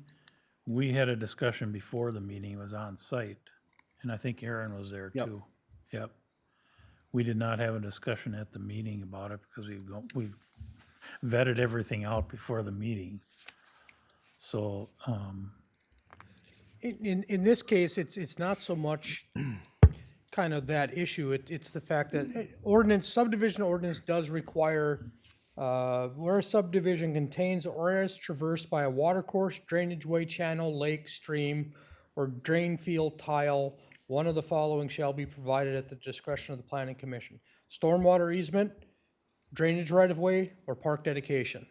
we had a discussion before the meeting, it was on site, and I think Aaron was there Yep. too. Yep. We did not have a discussion at the meeting about it because we've vetted everything out before the meeting. So, In this case, it's not so much kind of that issue. It's the fact that subdivision ordinance does require, where a subdivision contains or is traversed by a watercourse, drainage way, channel, lake, stream, or drain field tile, one of the following shall be provided at the discretion of the planning commission: stormwater easement, drainage right-of-way, or park dedication.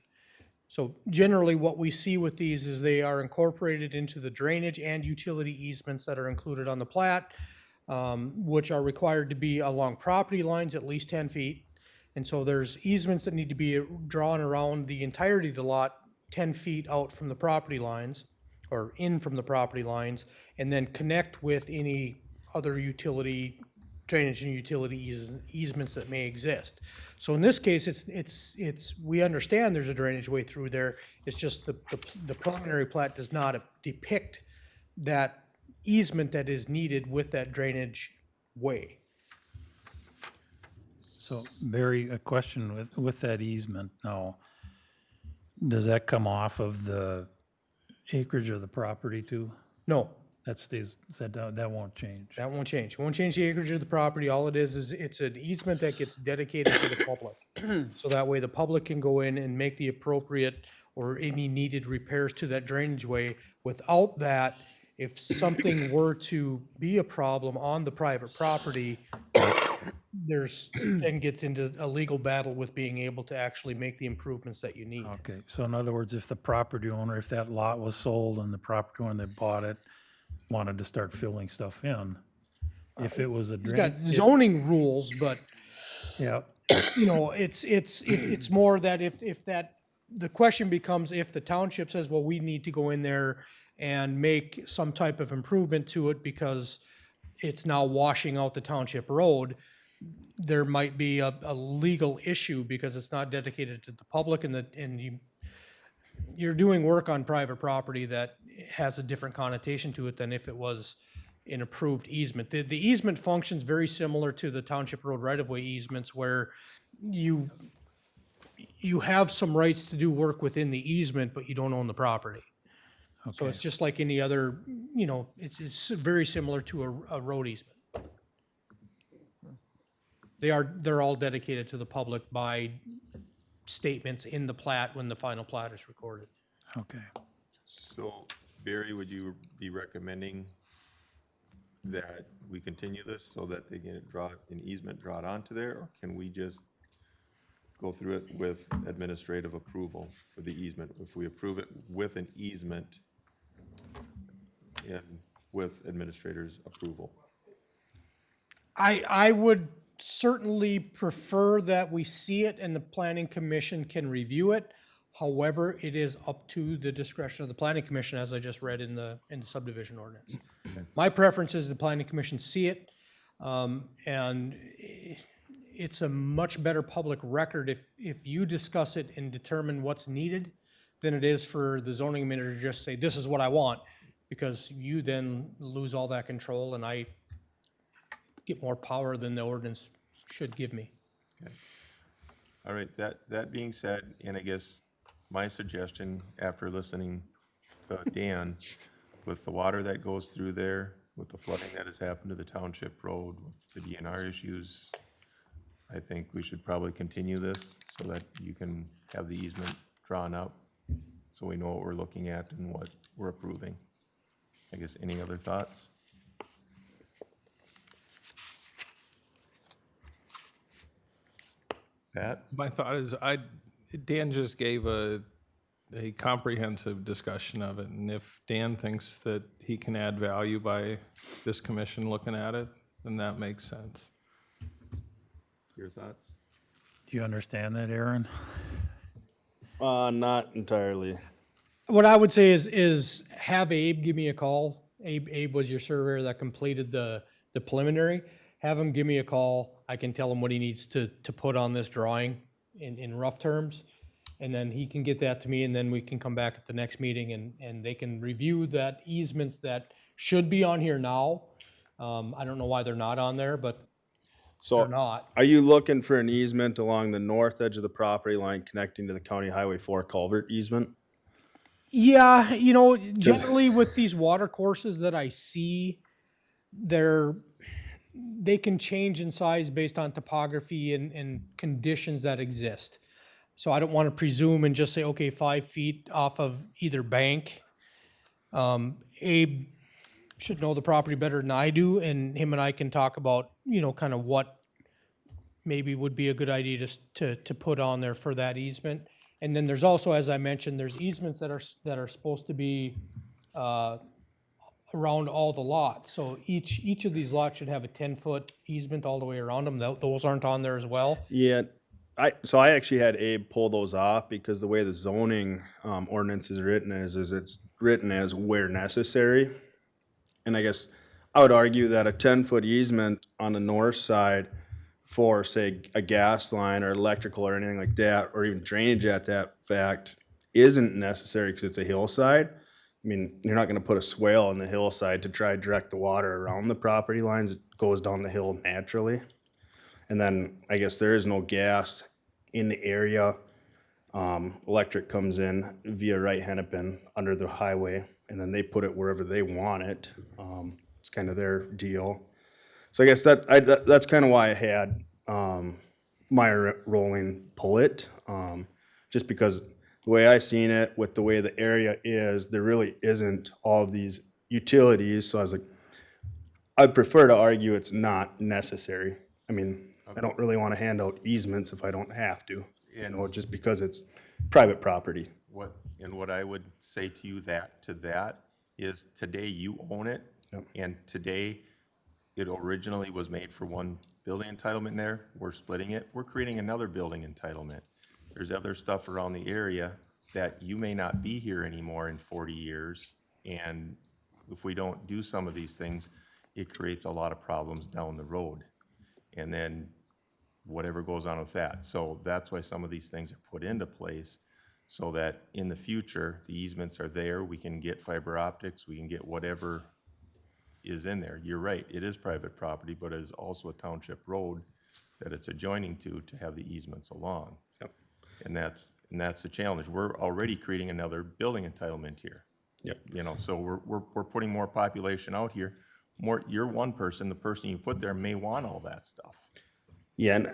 So generally, what we see with these is they are incorporated into the drainage and utility easements that are included on the plat, which are required to be along property lines at least 10 feet. And so there's easements that need to be drawn around the entirety of the lot, 10 feet out from the property lines, or in from the property lines, and then connect with any other utility, drainage and utility easements that may exist. So in this case, we understand there's a drainage way through there. It's just the preliminary plat does not depict that easement that is needed with that drainage way. so Barry, a question with that easement now, does that come off of the acreage of the property too? No, That stays, that won't change? that won't change. It won't change the acreage of the property. All it is it's an easement that gets dedicated to the public. So that way the public can go in and make the appropriate or any needed repairs to that drainage way. Without that, if something were to be a problem on the private property, then gets into a legal battle with being able to actually make the improvements that you need. Okay, so in other words, if the property owner, if that lot was sold and the property owner that bought it wanted to start filling stuff in, if it was a It's got drain, zoning rules, but yeah, it's more that the question becomes if the township says, well, we need to go in there and make some type of improvement to it because it's now washing out the township road, there might be a legal issue because it's not dedicated to the public and you're doing work on private property that has a different connotation to it than if it was an approved easement. The easement functions very similar to the township road right-of-way easements where you have some rights to do work within the easement, but you don't own the property. So it's just like any other, it's very similar to a road easement. They're all dedicated to the public by statements in the plat when the final plat is recorded. okay. So Barry, would you be recommending that we continue this so that they get an easement drawn onto there? Or can we just go through it with administrative approval for the easement? If we approve it with an easement and with administrator's approval? I would certainly prefer that we see it and the planning commission can review it. However, it is up to the discretion of the planning commission, as I just read in the subdivision ordinance. My preference is the planning commission see it, and it's a much better public record if you discuss it and determine what's needed than it is for the zoning administrator to just say, this is what I want, because you then lose all that control and I get more power than the ordinance should give me. All right, that being said, and I guess my suggestion after listening to Dan, with the water that goes through there, with the flooding that has happened to the township road, with the DNR issues, I think we should probably continue this so that you can have the easement drawn up, so we know what we're looking at and what we're approving. I guess, any other thoughts? Pat? My thought is, Dan just gave a comprehensive discussion of it, and if Dan thinks that he can add value by this commission looking at it, then that makes sense. Your thoughts? Do you understand that, Aaron? Not entirely. What I would say is have Abe give me a call. Abe was your surveyor that completed the preliminary. Have him give me a call. I can tell him what he needs to put on this drawing in rough terms. And then he can get that to me, and then we can come back at the next meeting and they can review that easements that should be on here now. I don't know why they're not on there, but they're So not. are you looking for an easement along the north edge of the property line connecting to the County Highway 4 culvert easement? Yeah, generally with these water courses that I see, they can change in size based on topography and conditions that exist. So I don't want to presume and just say, okay, 5 feet off of either bank. Abe should know the property better than I do, and him and I can talk about, kind of what maybe would be a good idea to put on there for that easement. And then there's also, as I mentioned, there's easements that are supposed to be around all the lots. So each of these lots should have a 10-foot easement all the way around them. Those aren't on there as well. Yeah, I actually had Abe pull those off because the way the zoning ordinance is written is it's written as where necessary. And I guess I would argue that a 10-foot easement on the north side for, say, a gas line or electrical or anything like that, or even drainage at that fact, isn't necessary because it's a hillside. I mean, you're not gonna put a swale on the hillside to try to direct the water around the property lines. It goes down the hill naturally. And then I guess there is no gas in the area. Electric comes in via Wright Hennepin under the highway, and then they put it wherever they want it. It's kind of their deal. So I guess that's kind of why I had Meyer Rolling pull it, just because the way I seen it with the way the area is, there really isn't all of these utilities. So I was like, I'd prefer to argue it's not necessary. I mean, I don't really want to hand out easements if I don't have to, just because it's private property. What I would say to you to that is today you own it. Yep. And today it originally was made for one building entitlement there. We're splitting it. We're creating another building entitlement. There's other stuff around the area that you may not be here anymore in 40 years. And if we don't do some of these things, it creates a lot of problems down the road. And then whatever goes on with that. So that's why some of these things are put into place, so that in the future, the easements are there. We can get fiber optics, we can get whatever is in there. You're right, it is private property, but it is also a township road that it's adjoining to have the easements along. Yep. And that's the challenge. We're already creating another building entitlement here. Yep. So we're putting more population out here. You're one person, the person you put there may want all that stuff. Yeah, and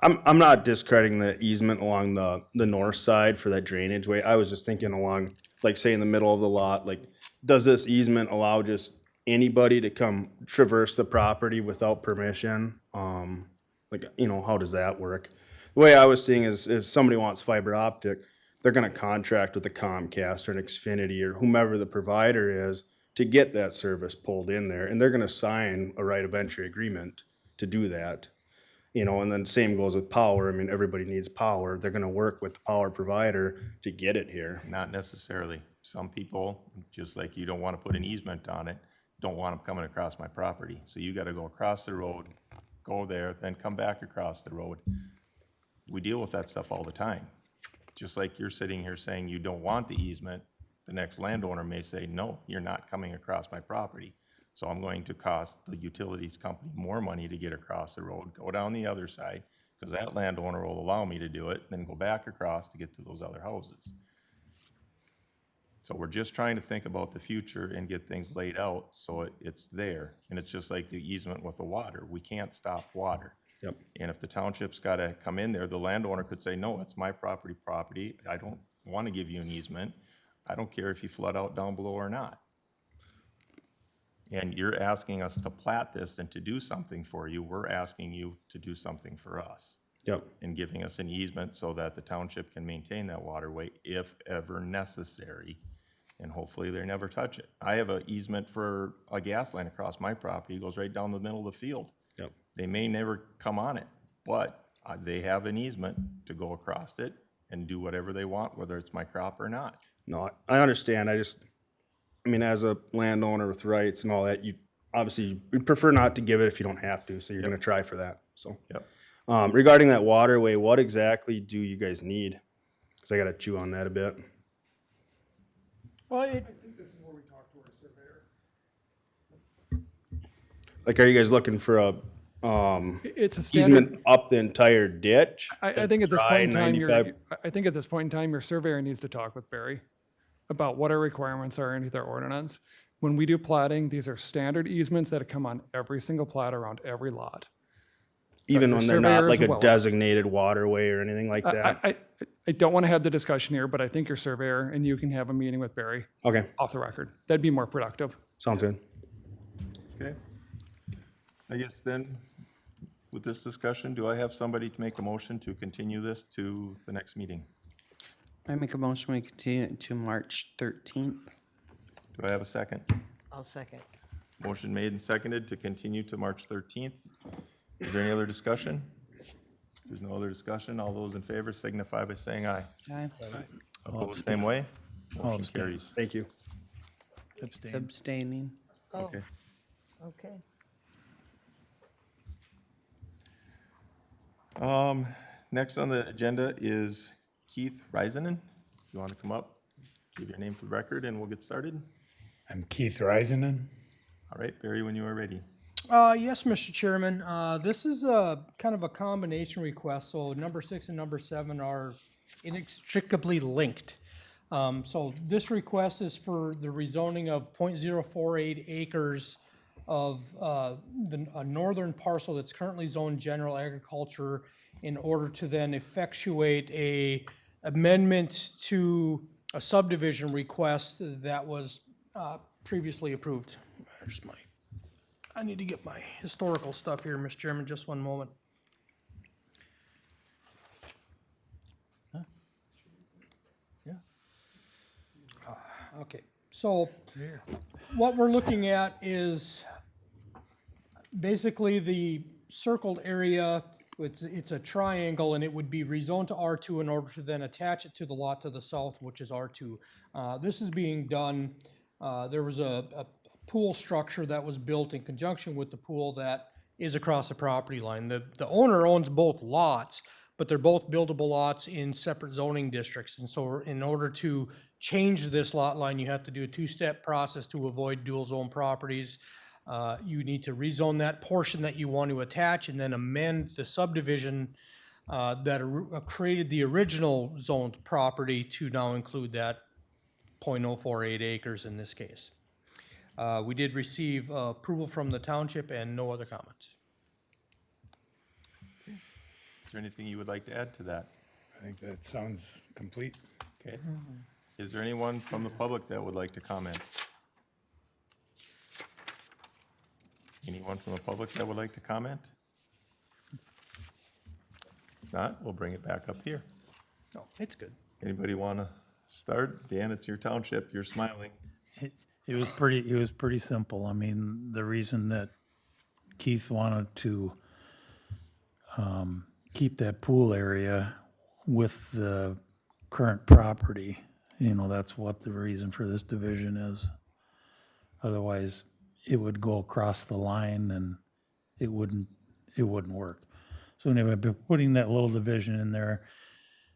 I'm not discrediting the easement along the north side for that drainage way. I was just thinking along, like, say in the middle of the lot, like, does this easement allow just anybody to come traverse the property without permission? How does that work? The way I was seeing is if somebody wants fiber optic, they're gonna contract with a Comcast or an Xfinity or whomever the provider is to get that service pulled in there, and they're gonna sign a right of entry agreement to do that. And then same goes with power. I mean, everybody needs power. They're gonna work with the power provider to get it here. Not necessarily. Some people, just like you don't want to put an easement on it, don't want them coming across my property. So you gotta go across the road, go there, then come back across the road. We deal with that stuff all the time. Just like you're sitting here saying you don't want the easement, the next landowner may say, no, you're not coming across my property. So I'm going to cost the utilities company more money to get across the road, go down the other side, because that landowner will allow me to do it, then go back across to get to those other houses. So we're just trying to think about the future and get things laid out so it's there. And it's just like the easement with the water. We can't stop water. Yep. And if the township's gotta come in there, the landowner could say, no, it's my property. I don't wanna give you an easement. I don't care if you flood out down below or not. And you're asking us to plat this and to do something for you. We're asking you to do something for us. Yep. And giving us an easement so that the township can maintain that waterway if ever necessary. And hopefully they never touch it. I have an easement for a gas line across my property. It goes right down the middle of the field. Yep. They may never come on it, but they have an easement to go across it and do whatever they want, whether it's my crop or not. No, I understand. I mean, as a landowner with rights and all that, you obviously you prefer not to give it if you don't have to, so you're gonna try for that, so. Yep. Regarding that waterway, what exactly do you guys need? Cause I gotta chew on that a bit. Well, Like, are you guys looking for a, It's a standard, easement up the entire ditch? I think at that's this dry, point in time, 95 I think at this point in time, your surveyor needs to talk with Barry about what our requirements are underneath our ordinance. When we do plating, these are standard easements that come on every single plat around every lot. So Even your when they're not surveyor is like a well- designated waterway or anything like that? I don't want to have the discussion here, but I think your surveyor and you can have a meeting with Barry Okay, off the record. That'd be more productive. sounds good. Okay. I guess then, with this discussion, do I have somebody to make a motion to continue this to the next meeting? I make a motion, we continue it to March 13th. Do I have a second? I'll second. Motion made and seconded to continue to March 13th. Is there any other discussion? There's no other discussion. All those in favor signify by saying aye. Aye. Opposed, same way? Motion abstain. carries. Thank you. Abstain. Abstaining. Oh, Okay. okay. Next on the agenda is Keith Risenen. You want to come up, give your name for the record, and we'll get started? I'm Keith Risenen. All right, Barry, when you are ready. Yes, Mr. Chairman. This is a kind of a combination request, so number 6 and number 7 are inextricably linked. So this request is for the rezoning of 0.048 acres of a northern parcel that's currently zoned general agriculture in order to then effectuate a amendment to a subdivision request that was previously approved. I need to get my historical stuff here, Mr. Chairman, just one moment. Okay, so what we're looking at is basically the circled area. It's a triangle, and it would be rezoned to R2 in order to then attach it to the lot to the south, which is R2. This is being done, there was a pool structure that was built in conjunction with the pool that is across the property line. The owner owns both lots, but they're both buildable lots in separate zoning districts. And so in order to change this lot line, you have to do a two-step process to avoid dual zone properties. You need to rezone that portion that you want to attach and then amend the subdivision that created the original zoned property to now include that 0.048 acres in this case. We did receive approval from the township and no other comments. Is there anything you would like to add to that? I think that sounds complete. Okay. Is there anyone from the public that would like to comment? Anyone from the public that would like to comment? If not, we'll bring it back up here. No, it's good. Anybody want to start? Dan, it's your township. You're smiling. It was pretty simple. I mean, the reason that Keith wanted to keep that pool area with the current property, that's what the reason for this division is. Otherwise, it would go across the line and it wouldn't work. So anyway, by putting that little division in there,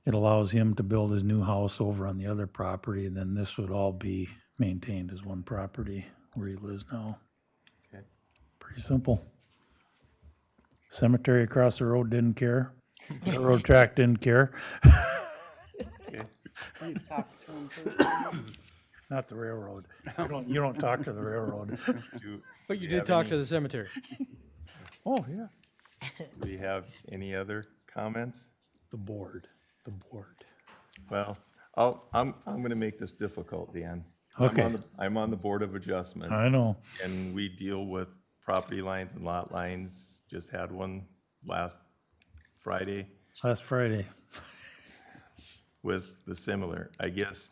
it allows him to build his new house over on the other property, and then this would all be maintained as one property where he lives now. Okay. Pretty simple. Cemetery across the road didn't care. Railroad track didn't care, You talk to him first. not the railroad. You don't talk to the railroad. But you you did have talk any- to the cemetery. Oh, yeah. Do we have any other comments? The board. Well, I'm gonna make this difficult, Dan. Okay. I'm on the Board of Adjustments. I know. And we deal with property lines and lot lines. Just had one last Friday Last Friday. with the similar. I guess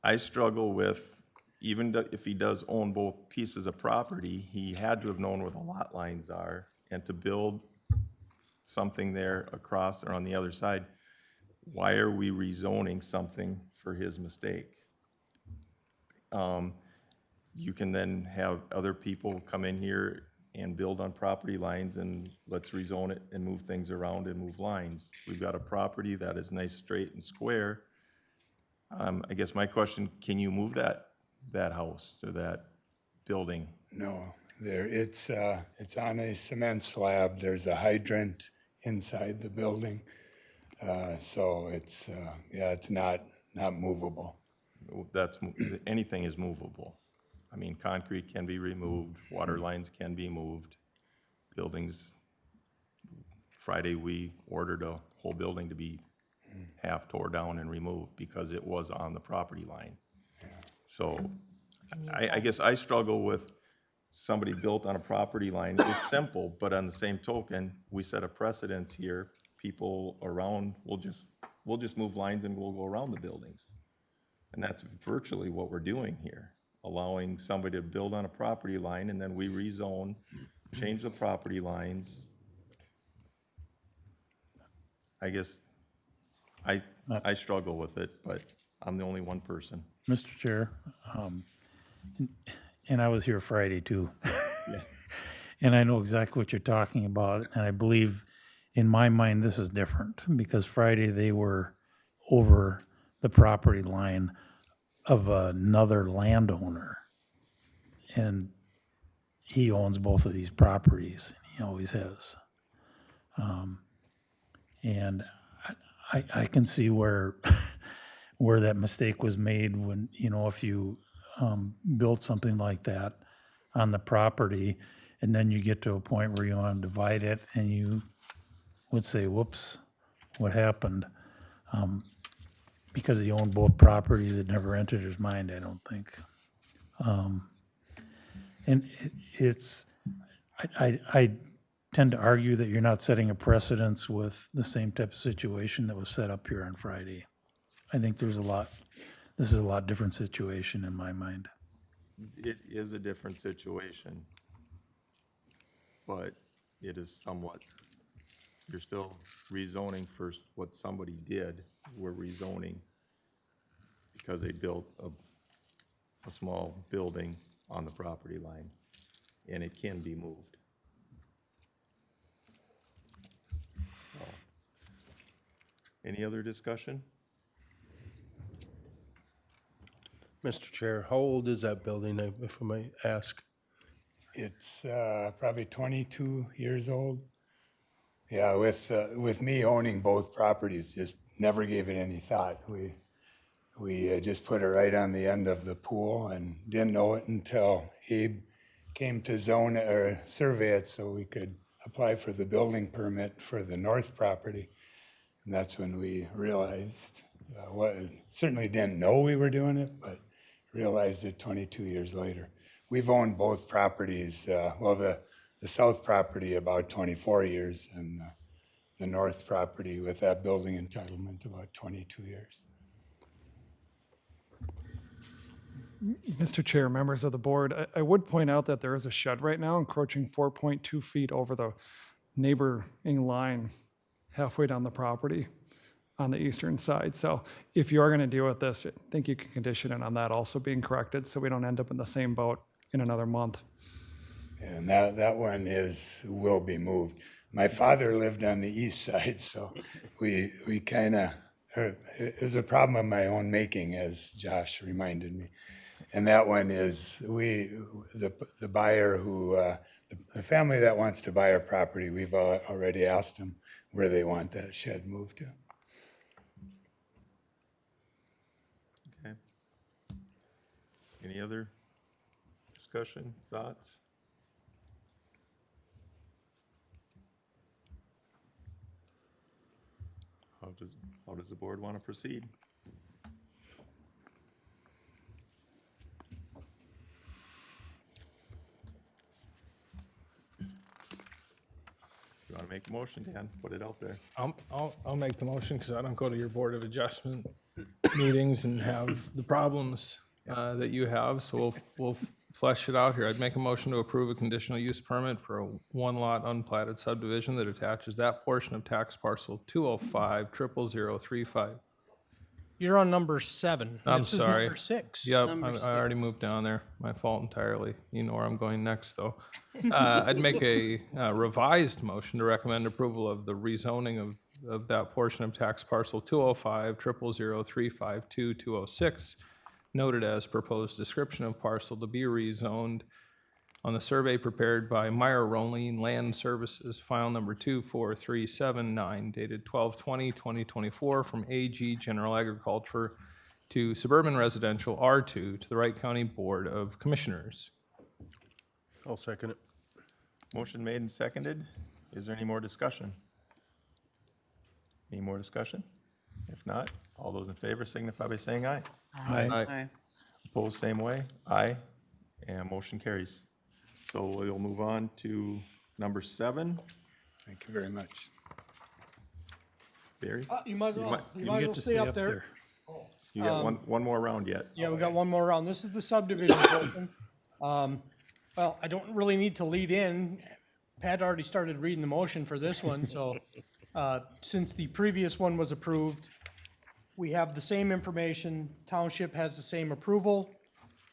I struggle with, even if he does own both pieces of property, he had to have known where the lot lines are. And to build something there across or on the other side, why are we rezoning something for his mistake? You can then have other people come in here and build on property lines, and let's rezone it and move things around and move lines. We've got a property that is nice, straight, and square. I guess my question, can you move that house or that building? No, it's on a cement slab. There's a hydrant inside the building. So it's not movable. Anything is movable. I mean, concrete can be removed, water lines can be moved, buildings. Friday, we ordered a whole building to be half tore down and removed because it was on the property line. So I guess I struggle with somebody built on a property line. It's simple, but on the same token, we set a precedence here. People around will just move lines and we'll go around the buildings. And that's virtually what we're doing here, allowing somebody to build on a property line and then we rezone, change the property lines. I guess I struggle with it, but I'm the only one person. Mr. Chair, and I was here Friday too. And I know exactly what you're talking about, and I believe, in my mind, this is different, because Friday they were over the property line of another landowner. And he owns both of these properties, and he always has. And I can see where that mistake was made when, if you build something like that on the property, and then you get to a point where you want to divide it, and you would say, whoops, what happened? Because he owned both properties, it never entered his mind, I don't think. And I tend to argue that you're not setting a precedence with the same type of situation that was set up here on Friday. I think this is a lot different situation in my mind. It is a different situation, but it is somewhat, you're still rezoning for what somebody did. We're rezoning because they built a small building on the property line, and it can be moved. So, any other discussion? Mr. Chair, how old is that building, if I may ask? It's probably 22 years old. Yeah, with me owning both properties, just never gave it any thought. We just put it right on the end of the pool and didn't know it until Abe came to zone or survey it so we could apply for the building permit for the north property. And that's when we realized, certainly didn't know we were doing it, but realized it 22 years later. We've owned both properties, the south property about 24 years and the north property with that building entitlement about 22 years. Mr. Chair, members of the board, I would point out that there is a shed right now encroaching 4.2 feet over the neighboring line halfway down the property on the eastern side. So if you are going to deal with this, I think you can condition it on that also being corrected so we don't end up in the same boat in another month. And that one will be moved. My father lived on the east side, so we kind of, it was a problem of my own making, as Josh reminded me. And that one is, the buyer who, the family that wants to buy our property, we've already asked them where they want that shed moved to. Okay. Any other discussion, thoughts? How does the board want to proceed? You want to make a motion, Dan? Put it out there. I'll make the motion because I don't go to your Board of Adjustment meetings and have the problems that you have, so we'll flesh it out here. I'd make a motion to approve a conditional use permit for a one-lot unplatted subdivision that attaches that portion of tax parcel 205-00035. You're on number 7. I'm This is sorry. number 6. Yep, Number I already 6. moved down there. My fault entirely. You know where I'm going next, though. I'd make a revised motion to recommend approval of the rezoning of that portion of tax parcel 205-000352206, noted as proposed description of parcel to be rezoned on the survey prepared by Meyer Roline Land Services, file number 24379, dated 12/20/2024, from AG General Agriculture to Suburban Residential R2 to the Wright County Board of Commissioners. I'll second it. Motion made and seconded. Is there any more discussion? Any more discussion? If not, all those in favor signify by saying aye. Aye. Opposed, same way. Aye. And motion carries. So we'll move on to number 7. Thank you very much. Barry, You might as well, might- you you might as Get well to stay up there. you got one more round yet. Yeah, we got one more round. This is the subdivision portion. Well, I don't really need to lead in. Pat already started reading the motion for this one, so, since the previous one was approved, we have the same information. Township has the same approval.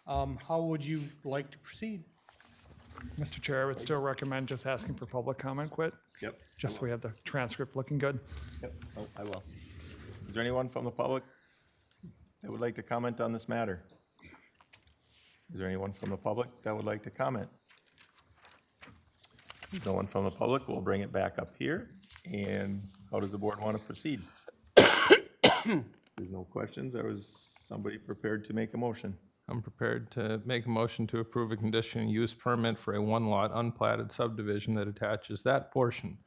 How would you like to proceed? Mr. Chair, I would still recommend just asking for public comment quit, Yep. just so we have the transcript looking good. Yep, oh, I will. Is there anyone from the public that would like to comment on this matter? Is there anyone from the public that would like to comment? If there's no one from the public, we'll bring it back up here. And how does the board want to proceed? There's no questions. There was somebody prepared to make a motion. I'm prepared to make a motion to approve a conditional use permit for a one-lot unplatted subdivision that attaches that portion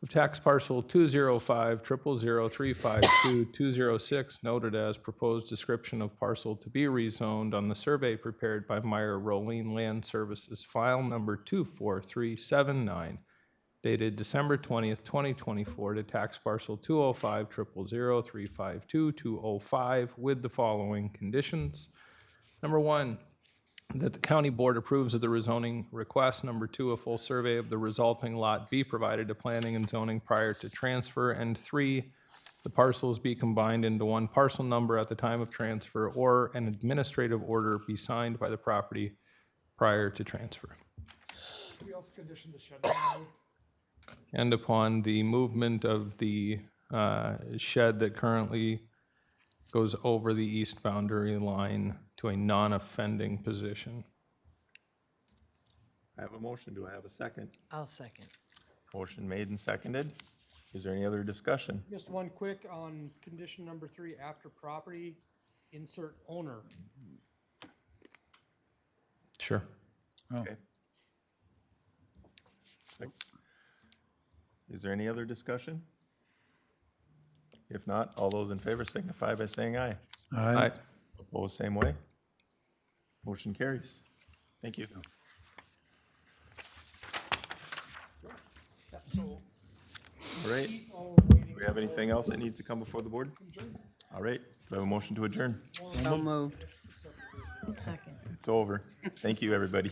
of tax parcel 205-000352206, noted as proposed description of parcel to be rezoned on the survey prepared by Meyer Roline Land Services, file number 24379, dated December 20th, 2024, to tax parcel 205-000352205, with the following conditions. Number 1, that the county board approves of the rezoning request. Number 2, a full survey of the resulting lot be provided to planning and zoning prior to transfer. And 3, the parcels be combined into one parcel number at the time of transfer, or an administrative order be signed by the property prior to transfer. And upon the movement of the shed that currently goes over the east boundary line to a non-offending position. I have a motion. Do I have a second? I'll second. Motion made and seconded. Is there any other discussion? Just one quick on condition number 3, after property, insert owner. Sure. Okay. Is there any other discussion? If not, all those in favor signify by saying aye. Aye. Opposed, same way. Motion carries. Thank you. All right. Do we have anything else that needs to come before the board? All right. Do I have a motion to adjourn? So moved. Second. It's over. Thank you, everybody.